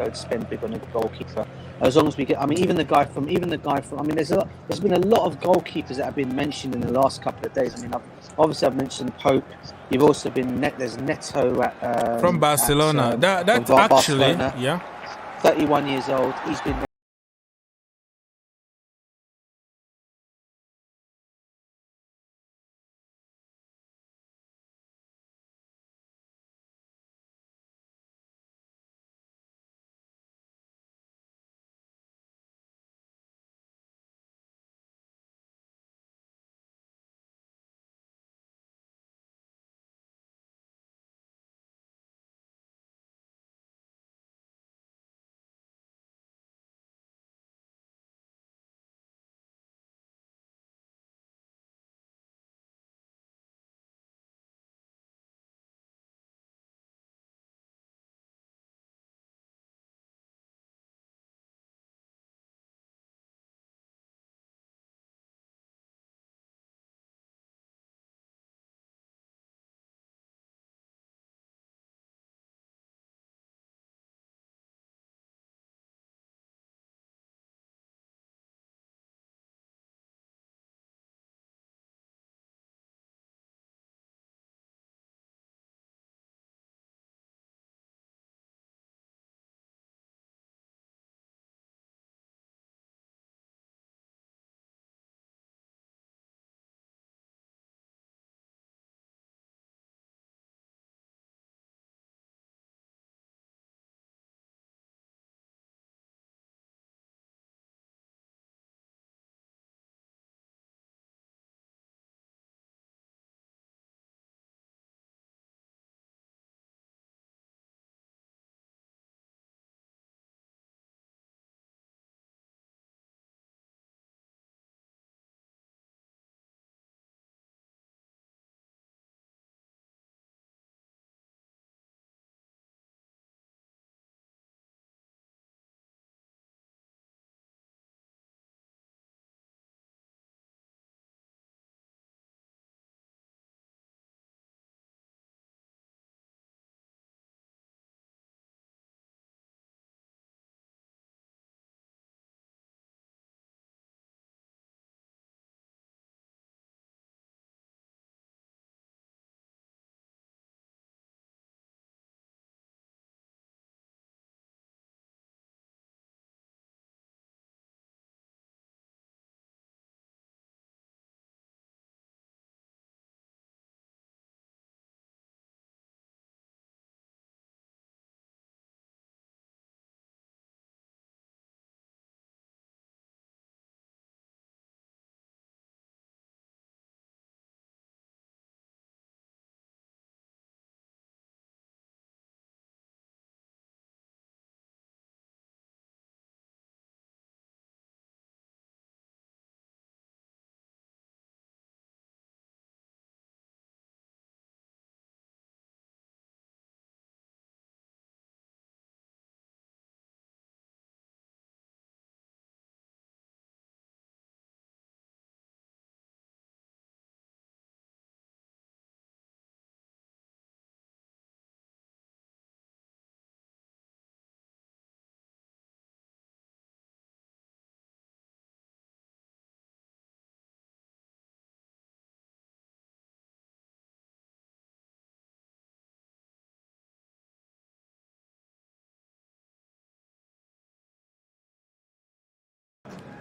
and spend big on a goalkeeper. As long as we get, even the guy from, there's been a lot of goalkeepers that have been mentioned in the last couple of days. I've mentioned Pope. You've also been there's Neto from Barcelona. That's actually Barcelona, 31 years old. He's been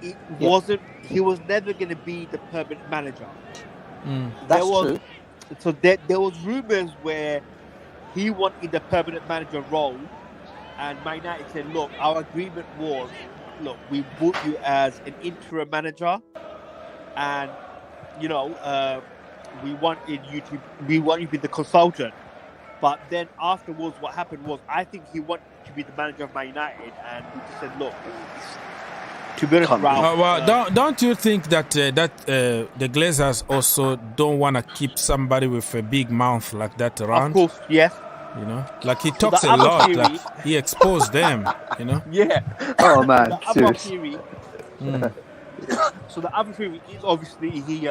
it wasn't. He was never going to be the permanent manager. That's true. So there was rumours where he wanted the permanent manager role, and Man United said, "Look, our agreement was, look, we bought you as an interim manager, and you know, we want you to be the consultant." But then afterwards, what happened was, I think he wanted to be the manager of Man United, and we just said, "Look, to be honest, Ralph, well, don't you think that the Glazers also don't want to keep somebody with a big mouth like that around? Of course, yes. You know, like he talks the a lot, theory- like he exposed them. You know. Yeah. Oh man, The other serious. theory. So the other theory is obviously he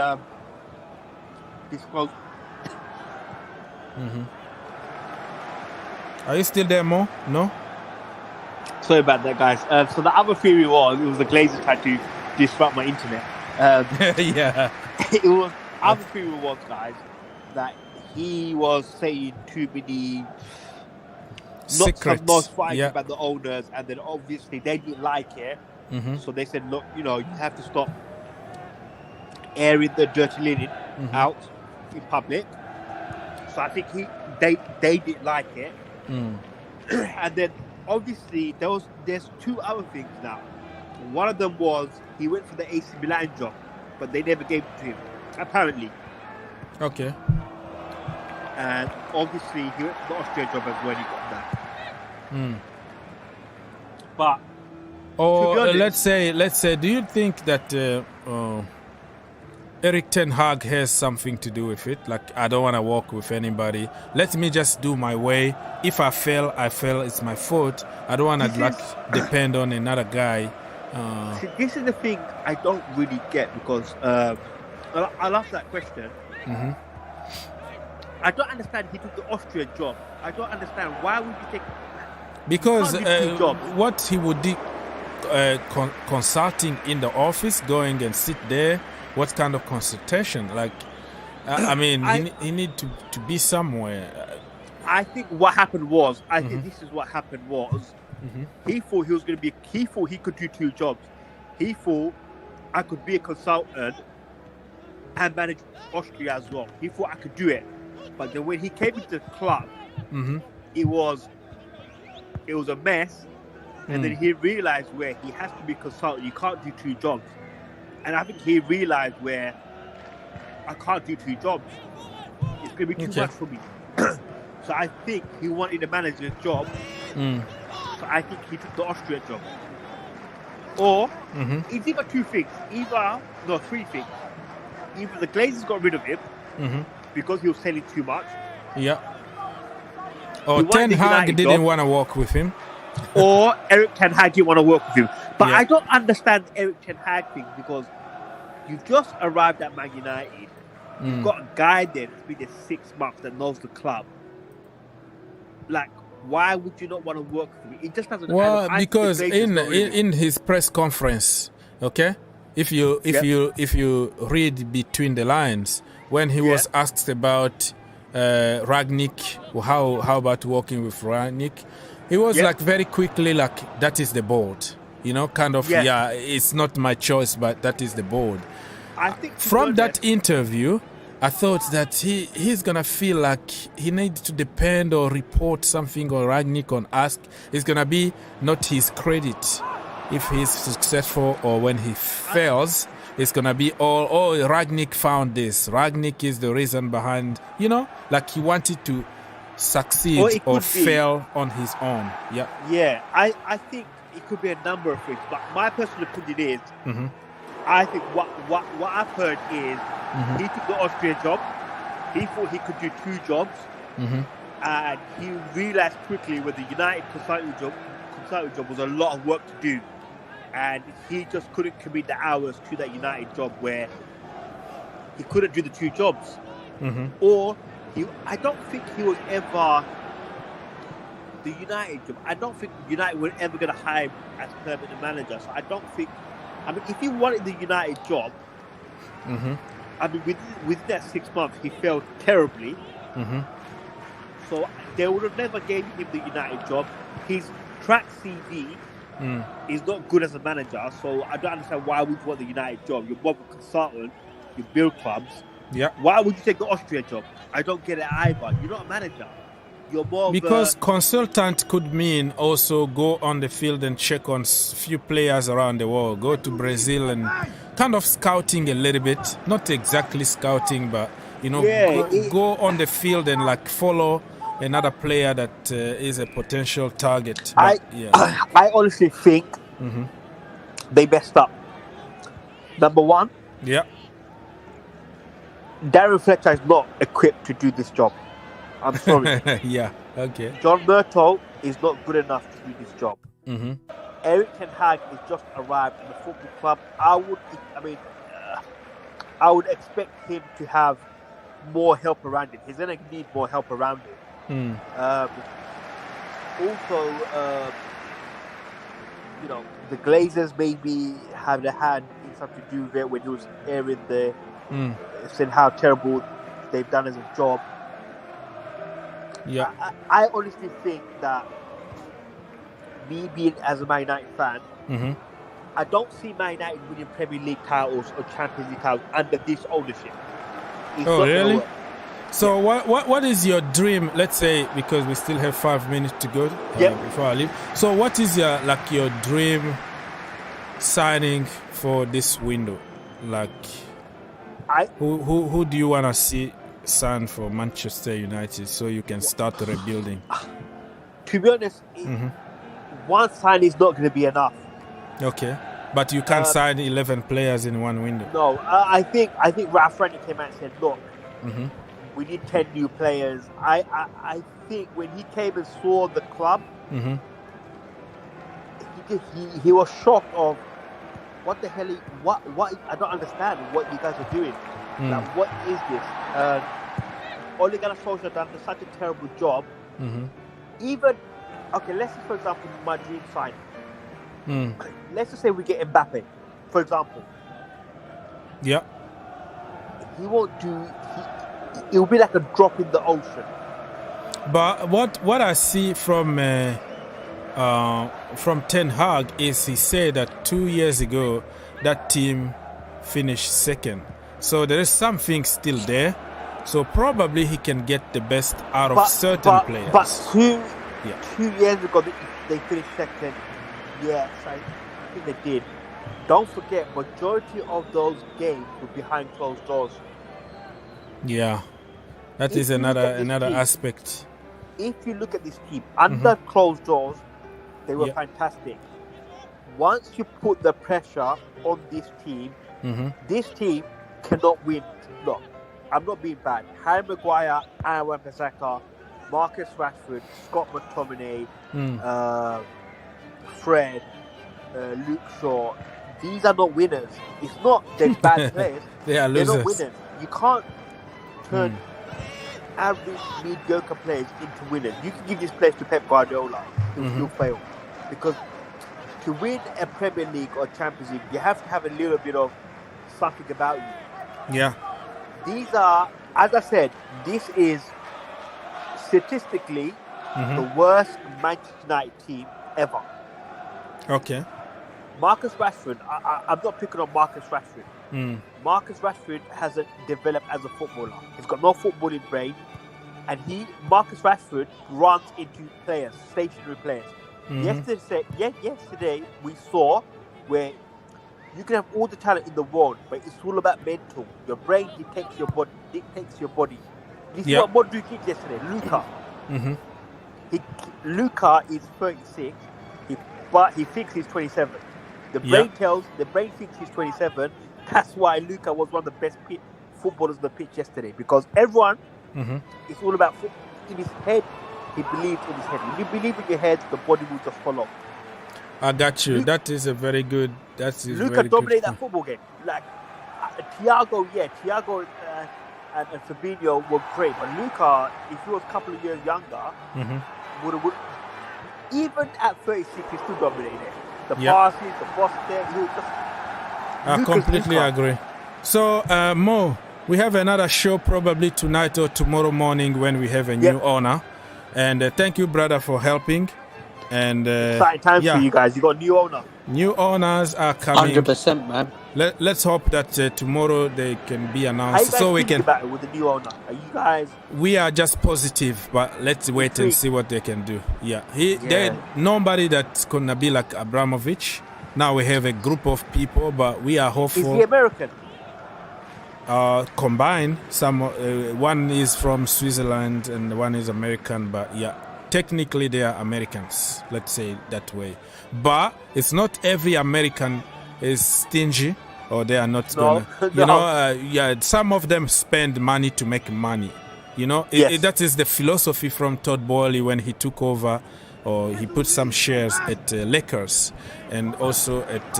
disclosed. Are you still there, Mo? No. Sorry about that, guys. So the other theory was it was the Glazers tried to disrupt my internet. Yeah. It was other theory was, guys, that he was saying too many Secrets. not fighting Yeah. about the owners, and then obviously they didn't like it. So they said, look, you know, you have to stop airing the dirty linen out in public. So I think they didn't like it. And then obviously there's two other things now. One of them was he went for the AC Milan job, but they never gave it to him, apparently. Okay. And obviously he went for the Austria job as well. He got that. But Or to be honest- let's say, do you think that Erik ten Hag has something to do with it? Like, I don't want to work with anybody. Let me just do my way. If I fail, It's my fault. I don't want to depend on another guy. See, this is the thing I don't really get, because I'll ask that question. I don't understand. He took the Austria job. I don't understand. Why would you take? Because Can't do two jobs. what he would do, consulting in the office, going and sit there, what kind of consultation? Like, I mean, he need to be somewhere. I think what happened was, I think this is what happened was, he thought he was going to be. He thought he could do two jobs. He thought I could be a consultant and manage Austria as well. He thought I could do it, but then when he came into the club, it was a mess. And then he realized where he has to be a consultant. You can't do two jobs. And I think he realized where I can't do two jobs. It's going to be too much for me. So I think he wanted a manager's job. So I think he took the Austria job. Or it's either two things. Three things. Either the Glazers got rid of him because he was selling too much. Yeah. Or Ten Hag didn't want to work with him. Or Erik ten Hag didn't want to work with him. But Yeah. I don't understand the Erik ten Hag thing, because you've just arrived at Man United. You've got a guy there that's been there 6 months that knows the club. Like, why would you not want to work with him? It just doesn't. Well, I think because the Glazers got rid of him. in his press conference, okay, if you read between the lines, when he was asked about Rangnick, how about working with Rangnick, he was like very quickly like, that is the board, you know, kind of it's not my choice, but that is the board. I think From that interview, I thought that he's gonna feel like he needs to depend or report something or Rangnick on ask. It's gonna be not his credit if he's successful, or when he fails, it's gonna be Rangnick found this. Rangnick is the reason behind, you know, like he wanted to succeed or fail on his own. Yeah. Yeah, I think it could be a number of things, but my personal opinion is, I think what I've heard is he took the Austria job. He thought he could do two jobs, and he realized quickly with the United consulting job was a lot of work to do, and he just couldn't commit the hours to that United job where he couldn't do the two jobs. Or I don't think he was ever the United job. I don't think United were ever going to hire him as permanent manager. So I don't think. I mean, if he wanted the United job, I mean, within that 6 months, he failed terribly. So they would have never gave him the United job. His track CV He's not good as a manager, so I don't understand why would you want the United job. You're more of a consultant, you build clubs. Yeah. Why would you take the Austria job? I don't get it either. You're not a manager. You're more because consultant could mean also go on the field and check on few players around the world. Go to Brazil and kind of scouting a little bit. Not exactly scouting, but go on the field and like follow another player that is a potential target. But, I honestly think they messed up. Number one, Darren Fletcher is not equipped to do this job. I'm sorry. Okay. John Murtough is not good enough to do this job. Eric Ten Hag is just arrived in the football club. I would expect him to have more help around him. He's going to need more help around him. Also, the Glazers maybe have their hand in something to do with it when he was airing saying how terrible they've done as a job. Yeah, I honestly think that me being as a Man United fan, I don't see Man United winning Premier League titles or Champions League titles under this ownership. Oh, really? So what is your dream? Let's say, because we still have 5 minutes to go before I leave. So what is your dream signing for this window? Like, who do you want to see sign for Manchester United so you can start rebuilding? To be honest, one sign is not going to be enough. Okay, but you can't sign 11 players in one window. No, I think Ralph Rangnick came out and said, look, we need 10 new players. I think when he came and saw the club, he was shocked of what the hell, what I don't understand what you guys are doing. Like, what is this? Ole Gunnar Solskjaer done such a terrible job. Even, let's say, for example, my dream signing. Let's just say we get Mbappe, for example. Yeah. He won't do. It will be like a drop in the ocean. But what I see from Ten Hag is he said that 2 years ago that team finished second. So there is something still there. So probably he can get the best out of certain players. But 2 years ago they finished second. Yes, I think they did. Don't forget, majority of those games were behind closed doors. Yeah, that is another aspect. If you look at this team, under closed doors, they were fantastic. Once you put the pressure on this team cannot win. Look, I'm not being bad. Harry Maguire, Aaron Wan-Bissaka, Marcus Rashford, Scott McTominay, Fred, Luke Shaw. These are not winners. It's not they're bad players. They are losers. They're not winners. You can't turn average, mediocre players into winners. You can give this place to Pep Guardiola. You'll fail. Because to win a Premier League or Champions League, you have to have a little bit of something about you. Yeah. These are, as I said, this is statistically the worst Manchester United team ever. Okay. Marcus Rashford, I'm not picking on Marcus Rashford. Marcus Rashford hasn't developed as a footballer. He's got no footballing brain. And Marcus Rashford runs into players, stationary players. Yesterday we saw where you can have all the talent in the world, but it's all about mental. Your brain dictates your body. This is what Modric did yesterday. Luka. Luka is 36, but he thinks he's 27. The brain thinks he's 27. That's why Luka was one of the best footballers on the pitch yesterday, because everyone is all about in his head. He believes in his head. When you believe in your head, the body will just follow. I got you. That is a very good. Luka dominated that football game. Like Thiago and Fabinho were great, but Luka, if he was a couple of years younger, would even at 36, he still dominated. The passes, the Boston, he was just. I completely agree. So, Mo, we have another show probably tonight or tomorrow morning when we have a new owner. And thank you, brother, for helping. And exciting times for you guys. You got a new owner. New owners are coming. 100%, man. Let's hope that tomorrow they can be announced, How so you we guys can. about it with the new owner? Are you guys? We are just positive, but let's wait and see what they can do. Yeah, Yeah. nobody that's gonna be like Abramovic. Now we have a group of people, but we are Is hopeful. he American? Combined, one is from Switzerland and one is American, but yeah, technically they are Americans, let's say it that way. But it's not every American is stingy, or they are not gonna, you know, some of them spend money to make money, you know. Yes. That is the philosophy from Todd Boehly when he took over, or he put some shares at Lakers and also at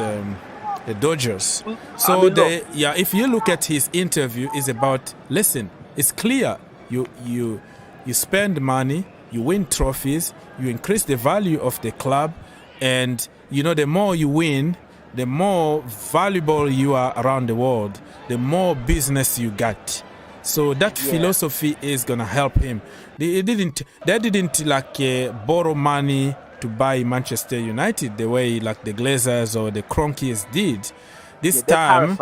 the Dodgers. So if you look at his interview, it's about, listen, it's clear, you spend money, you win trophies, you increase the value of the club, and you know, the more you win, the more valuable you are around the world, the more business you got. So that philosophy is gonna help him. They didn't like borrow money to buy Manchester United the way like the Glazers or the Cronkies did. This time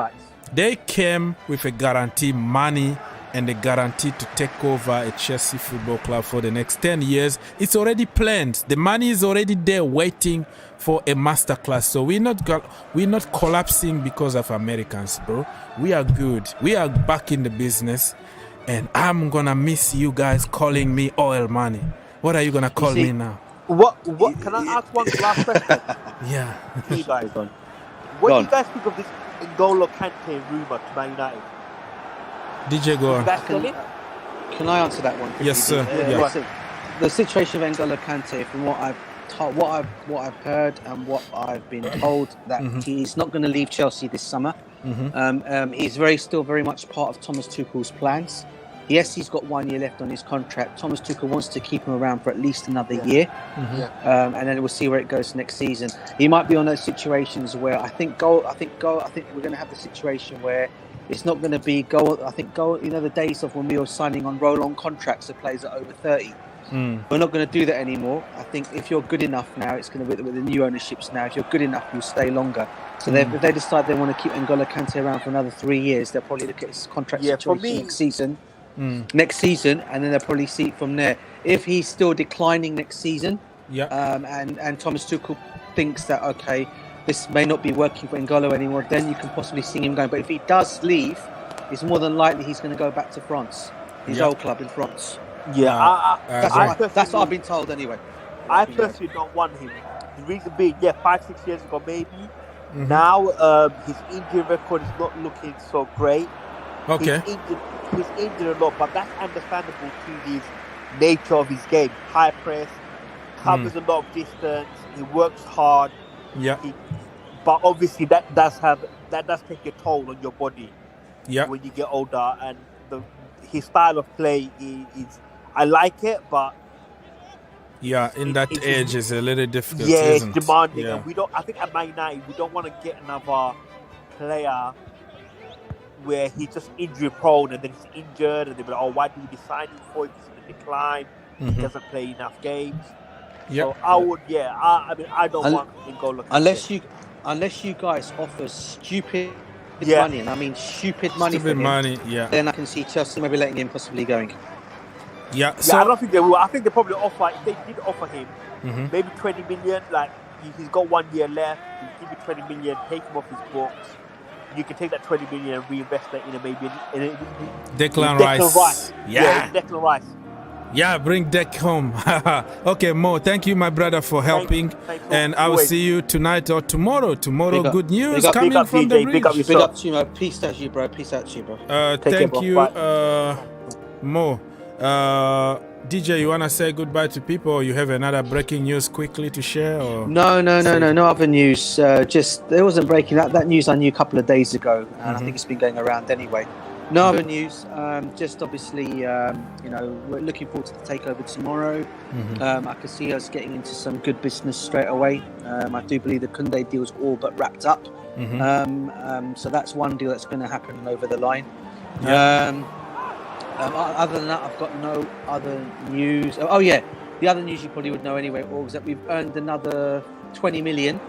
they came with a guarantee money and a guarantee to take over a Chelsea Football Club for the next 10 years. It's already planned. The money is already there waiting for a masterclass. So we're not collapsing because of Americans, bro. We are good. We are back in the business, and I'm gonna miss you guys calling me oil money. What are you gonna call me now? What? Can I ask one last question? Yeah. You guys, what do you guys think of this N'Golo Kante rumor to Man United? DJ, go on. Can I answer that one? Yes, sir. Listen, the situation of N'Golo Kante, from what I've heard and what I've been told, that he's not going to leave Chelsea this summer. He's still very much part of Thomas Tuchel's plans. Yes, he's got 1 year left on his contract. Thomas Tuchel wants to keep him around for at least another year, and then we'll see where it goes next season. He might be on those situations where I think we're going to have the situation where it's not going to be goal. You know, the days of when we were signing on roll-on contracts of players at over 30. We're not going to do that anymore. I think if you're good enough now, it's going to be with the new ownerships now. If you're good enough, you'll stay longer. So if they decide they want to keep N'Golo Kante around for another 3 years, they'll probably look at his contract situation next season, and then they'll probably see it from there. If he's still declining next season, and Thomas Tuchel thinks that, okay, this may not be working for N'Golo anymore, then you can possibly see him going. But if he does leave, it's more than likely he's going to go back to France, his old club in France. That's what I've been told anyway. I personally don't want him. The reason being, 5-6 years ago maybe. Now his injury record is not looking so great. Okay. He's injured a lot, but that's understandable to his nature of his game. High press, covers a lot of distance. He works hard. But obviously that does take a toll on your body. When you get older, and his style of play is I like it, but in that age is a little difficult. It's demanding, and we don't. I think at Man United we don't want to get another player where he's just injury prone, and then he's injured, and they're like, "Oh, why do we sign him for? He's in a decline. He doesn't play enough games." So I would, I don't want N'Golo Kante. Unless you guys offer stupid money, and I mean stupid money for him, then I can see Chelsea maybe letting him possibly going. So I don't think they will. I think they probably offer, if they did offer him, maybe 20 million. Like he's got 1 year left. You give you 20 million, take him off his books. You can take that 20 million and reinvest that in Declan Rice. Declan Rice. Bring Deck home. Okay, Mo, thank you, my brother, for helping. And I will see you tonight or tomorrow. Tomorrow, good news coming from the bridge. Big up to you, man. Peace out to you, bro. Peace out to you, bro. Thank you, Mo. DJ, you want to say goodbye to people, or you have another breaking news quickly to share? Or? No other news. Just there wasn't breaking that news I knew a couple of days ago, and I think it's been going around anyway. No other news. Just obviously, we're looking forward to the takeover tomorrow. I can see us getting into some good business straight away. I do believe the Koundé deal's all but wrapped up. So that's one deal that's going to happen over the line. Other than that, I've got no other news. the other news you probably would know anyway, or is that we've earned another 20 million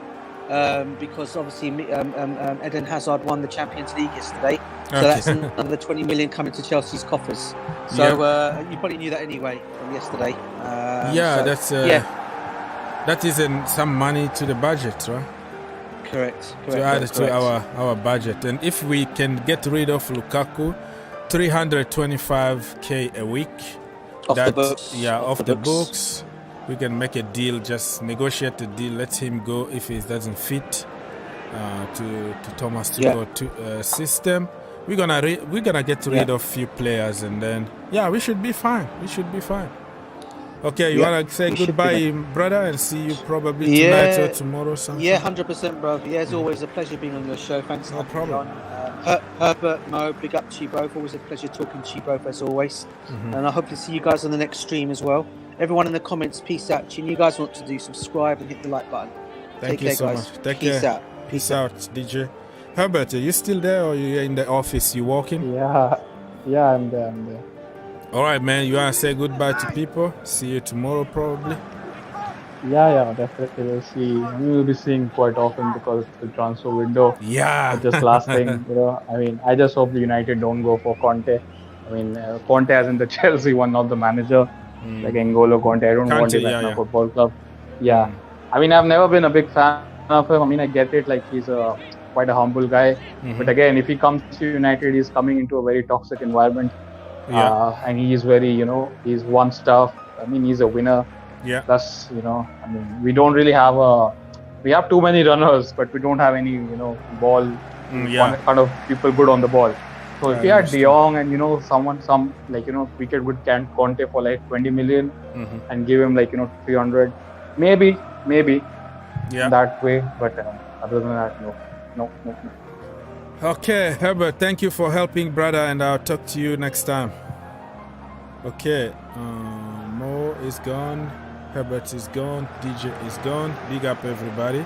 because obviously Eden Hazard won the Champions League yesterday. So that's another 20 million coming to Chelsea's coffers. So you probably knew that anyway from yesterday. That is some money to the budget, right? Correct. To add to our budget. And if we can get rid of Lukaku, 325k a week. Off the books. Yeah, off the books. We can make a deal, just negotiate a deal, let him go if it doesn't fit to Thomas Tuchel system. We're gonna get rid of few players, and then we should be fine. Okay, you wanna say goodbye, brother, and see you probably tonight or tomorrow or something? Yeah, 100%, bro. Yeah, it's always a pleasure being on your show. Thanks for having me on. Herbert, Mo, big up to you both. Always a pleasure talking to you both as always. And I hope to see you guys on the next stream as well. Everyone in the comments, peace out. You guys want to do, subscribe and hit the like button. Thank you so much. Peace out. Peace out, DJ. Herbert, are you still there, or are you in the office? You walking? Yeah, I'm there. All right, man. You want to say goodbye to people? See you tomorrow, probably. Yeah, definitely. We'll see. We will be seeing quite often because it's the transfer window. Yeah. But just last thing, I mean, I just hope the United don't go for Conte. I mean, Conte as in the Chelsea one, not the manager. Like N'Golo Conte. I don't want him at my football club. Yeah. I mean, I've never been a big fan of him. I mean, I get it. Like, he's quite a humble guy. But again, if he comes to United, he's coming into a very toxic environment. And he's very, he's won stuff. I mean, he's a winner. Yeah. Plus, I mean, we don't really have we have too many runners, but we don't have any, ball, kind of people good on the ball. So if we had De Jong and, we could get Conte for like 20 million and give him like, 300, maybe that way. But other than that, no. Okay, Herbert, thank you for helping, brother, and I'll talk to you next time. Okay, Mo is gone, Herbert is gone, DJ is gone. Big up, everybody.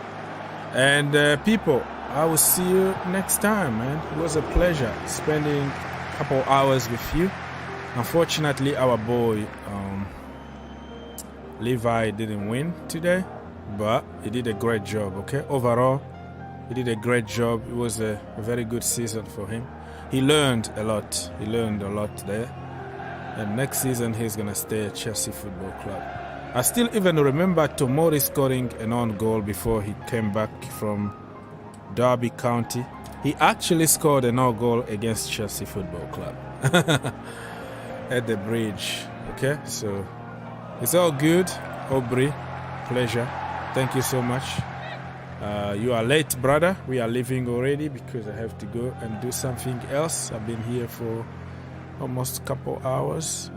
And people, I will see you next time, man. It was a pleasure spending a couple hours with you. Unfortunately, our boy Levi didn't win today, but he did a great job, okay? Overall, he did a great job. It was a very good season for him. He learned a lot. There. And next season, he's going to stay at Chelsea Football Club. I still even remember Tomori scoring an own goal before he came back from Derby County. He actually scored an own goal against Chelsea Football Club at the bridge. Okay, so it's all good. Aubrey, pleasure. Thank you so much. You are late, brother. We are leaving already because I have to go and do something else. I've been here for almost a couple hours.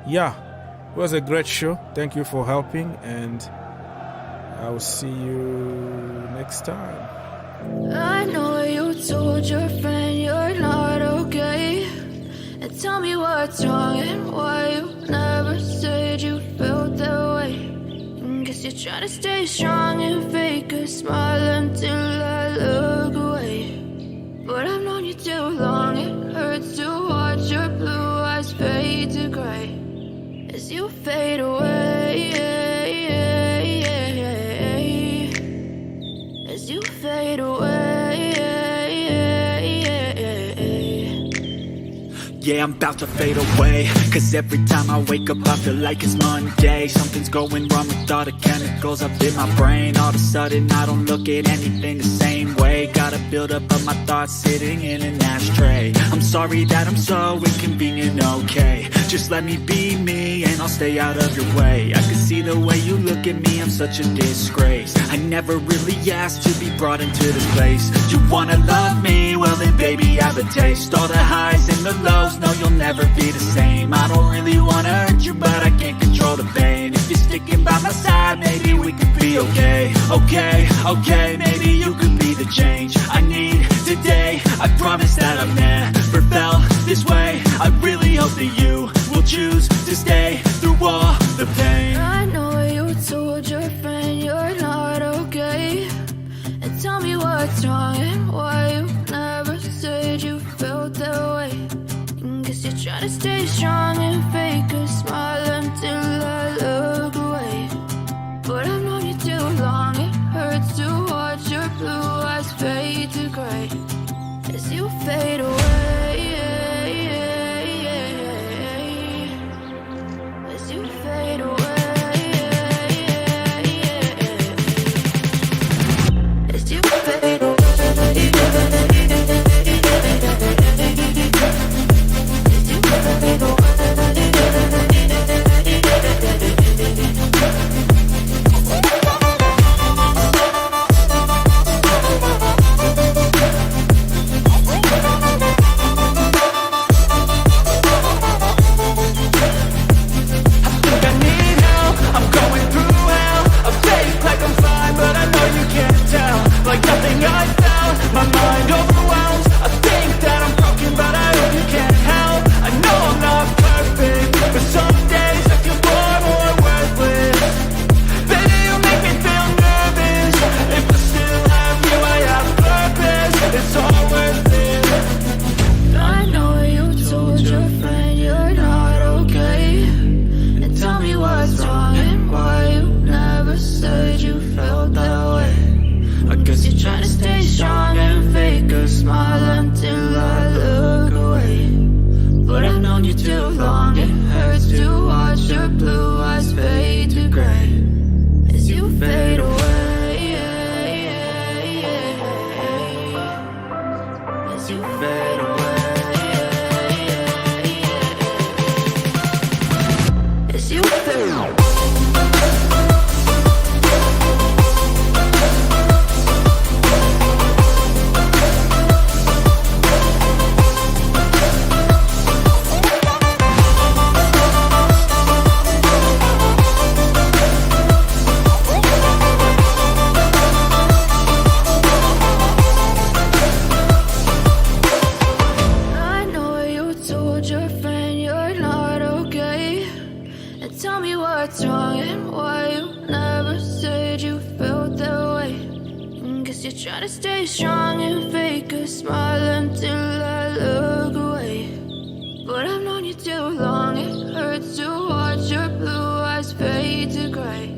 It was a great show. Thank you for helping, and I will see you next time. I know you told your friend you're not okay, and tell me what's wrong and why you never said you felt that way. Guess you're trying to stay strong and fake a smile until I look away. But I've known you too long, it hurts to watch your blue eyes fade to gray as you fade away, as you fade away. Yeah, I'm about to fade away, cause every time I wake up I feel like it's Monday. Something's going wrong with all the chemicals up in my brain. All of a sudden I don't look at anything the same way. Gotta build up of my thoughts sitting in an ashtray. I'm sorry that I'm so inconvenient, okay. Just let me be me and I'll stay out of your way. I can see the way you look at me, I'm such a disgrace. I never really asked to be brought into this place. You wanna love me? Well then baby have a taste. All the highs and the lows, no you'll never be the same. I don't really wanna hurt you but I can't control the pain. If you're sticking by my side maybe we could be okay. Okay, maybe you could be the change I need today. I promise that I've never felt this way. I really hope that you will choose to stay through all the pain. I know you told your friend you're not okay, and tell me what's wrong and why you never said you felt that way. Guess you're trying to stay strong and fake a smile until I look I know you told your friend you're not okay. And tell me what's wrong and why you never said you felt that way. And guess you're trying to stay strong and fake a smile until I look away. But I've known you too long, it hurts to watch your blue eyes fade to gray.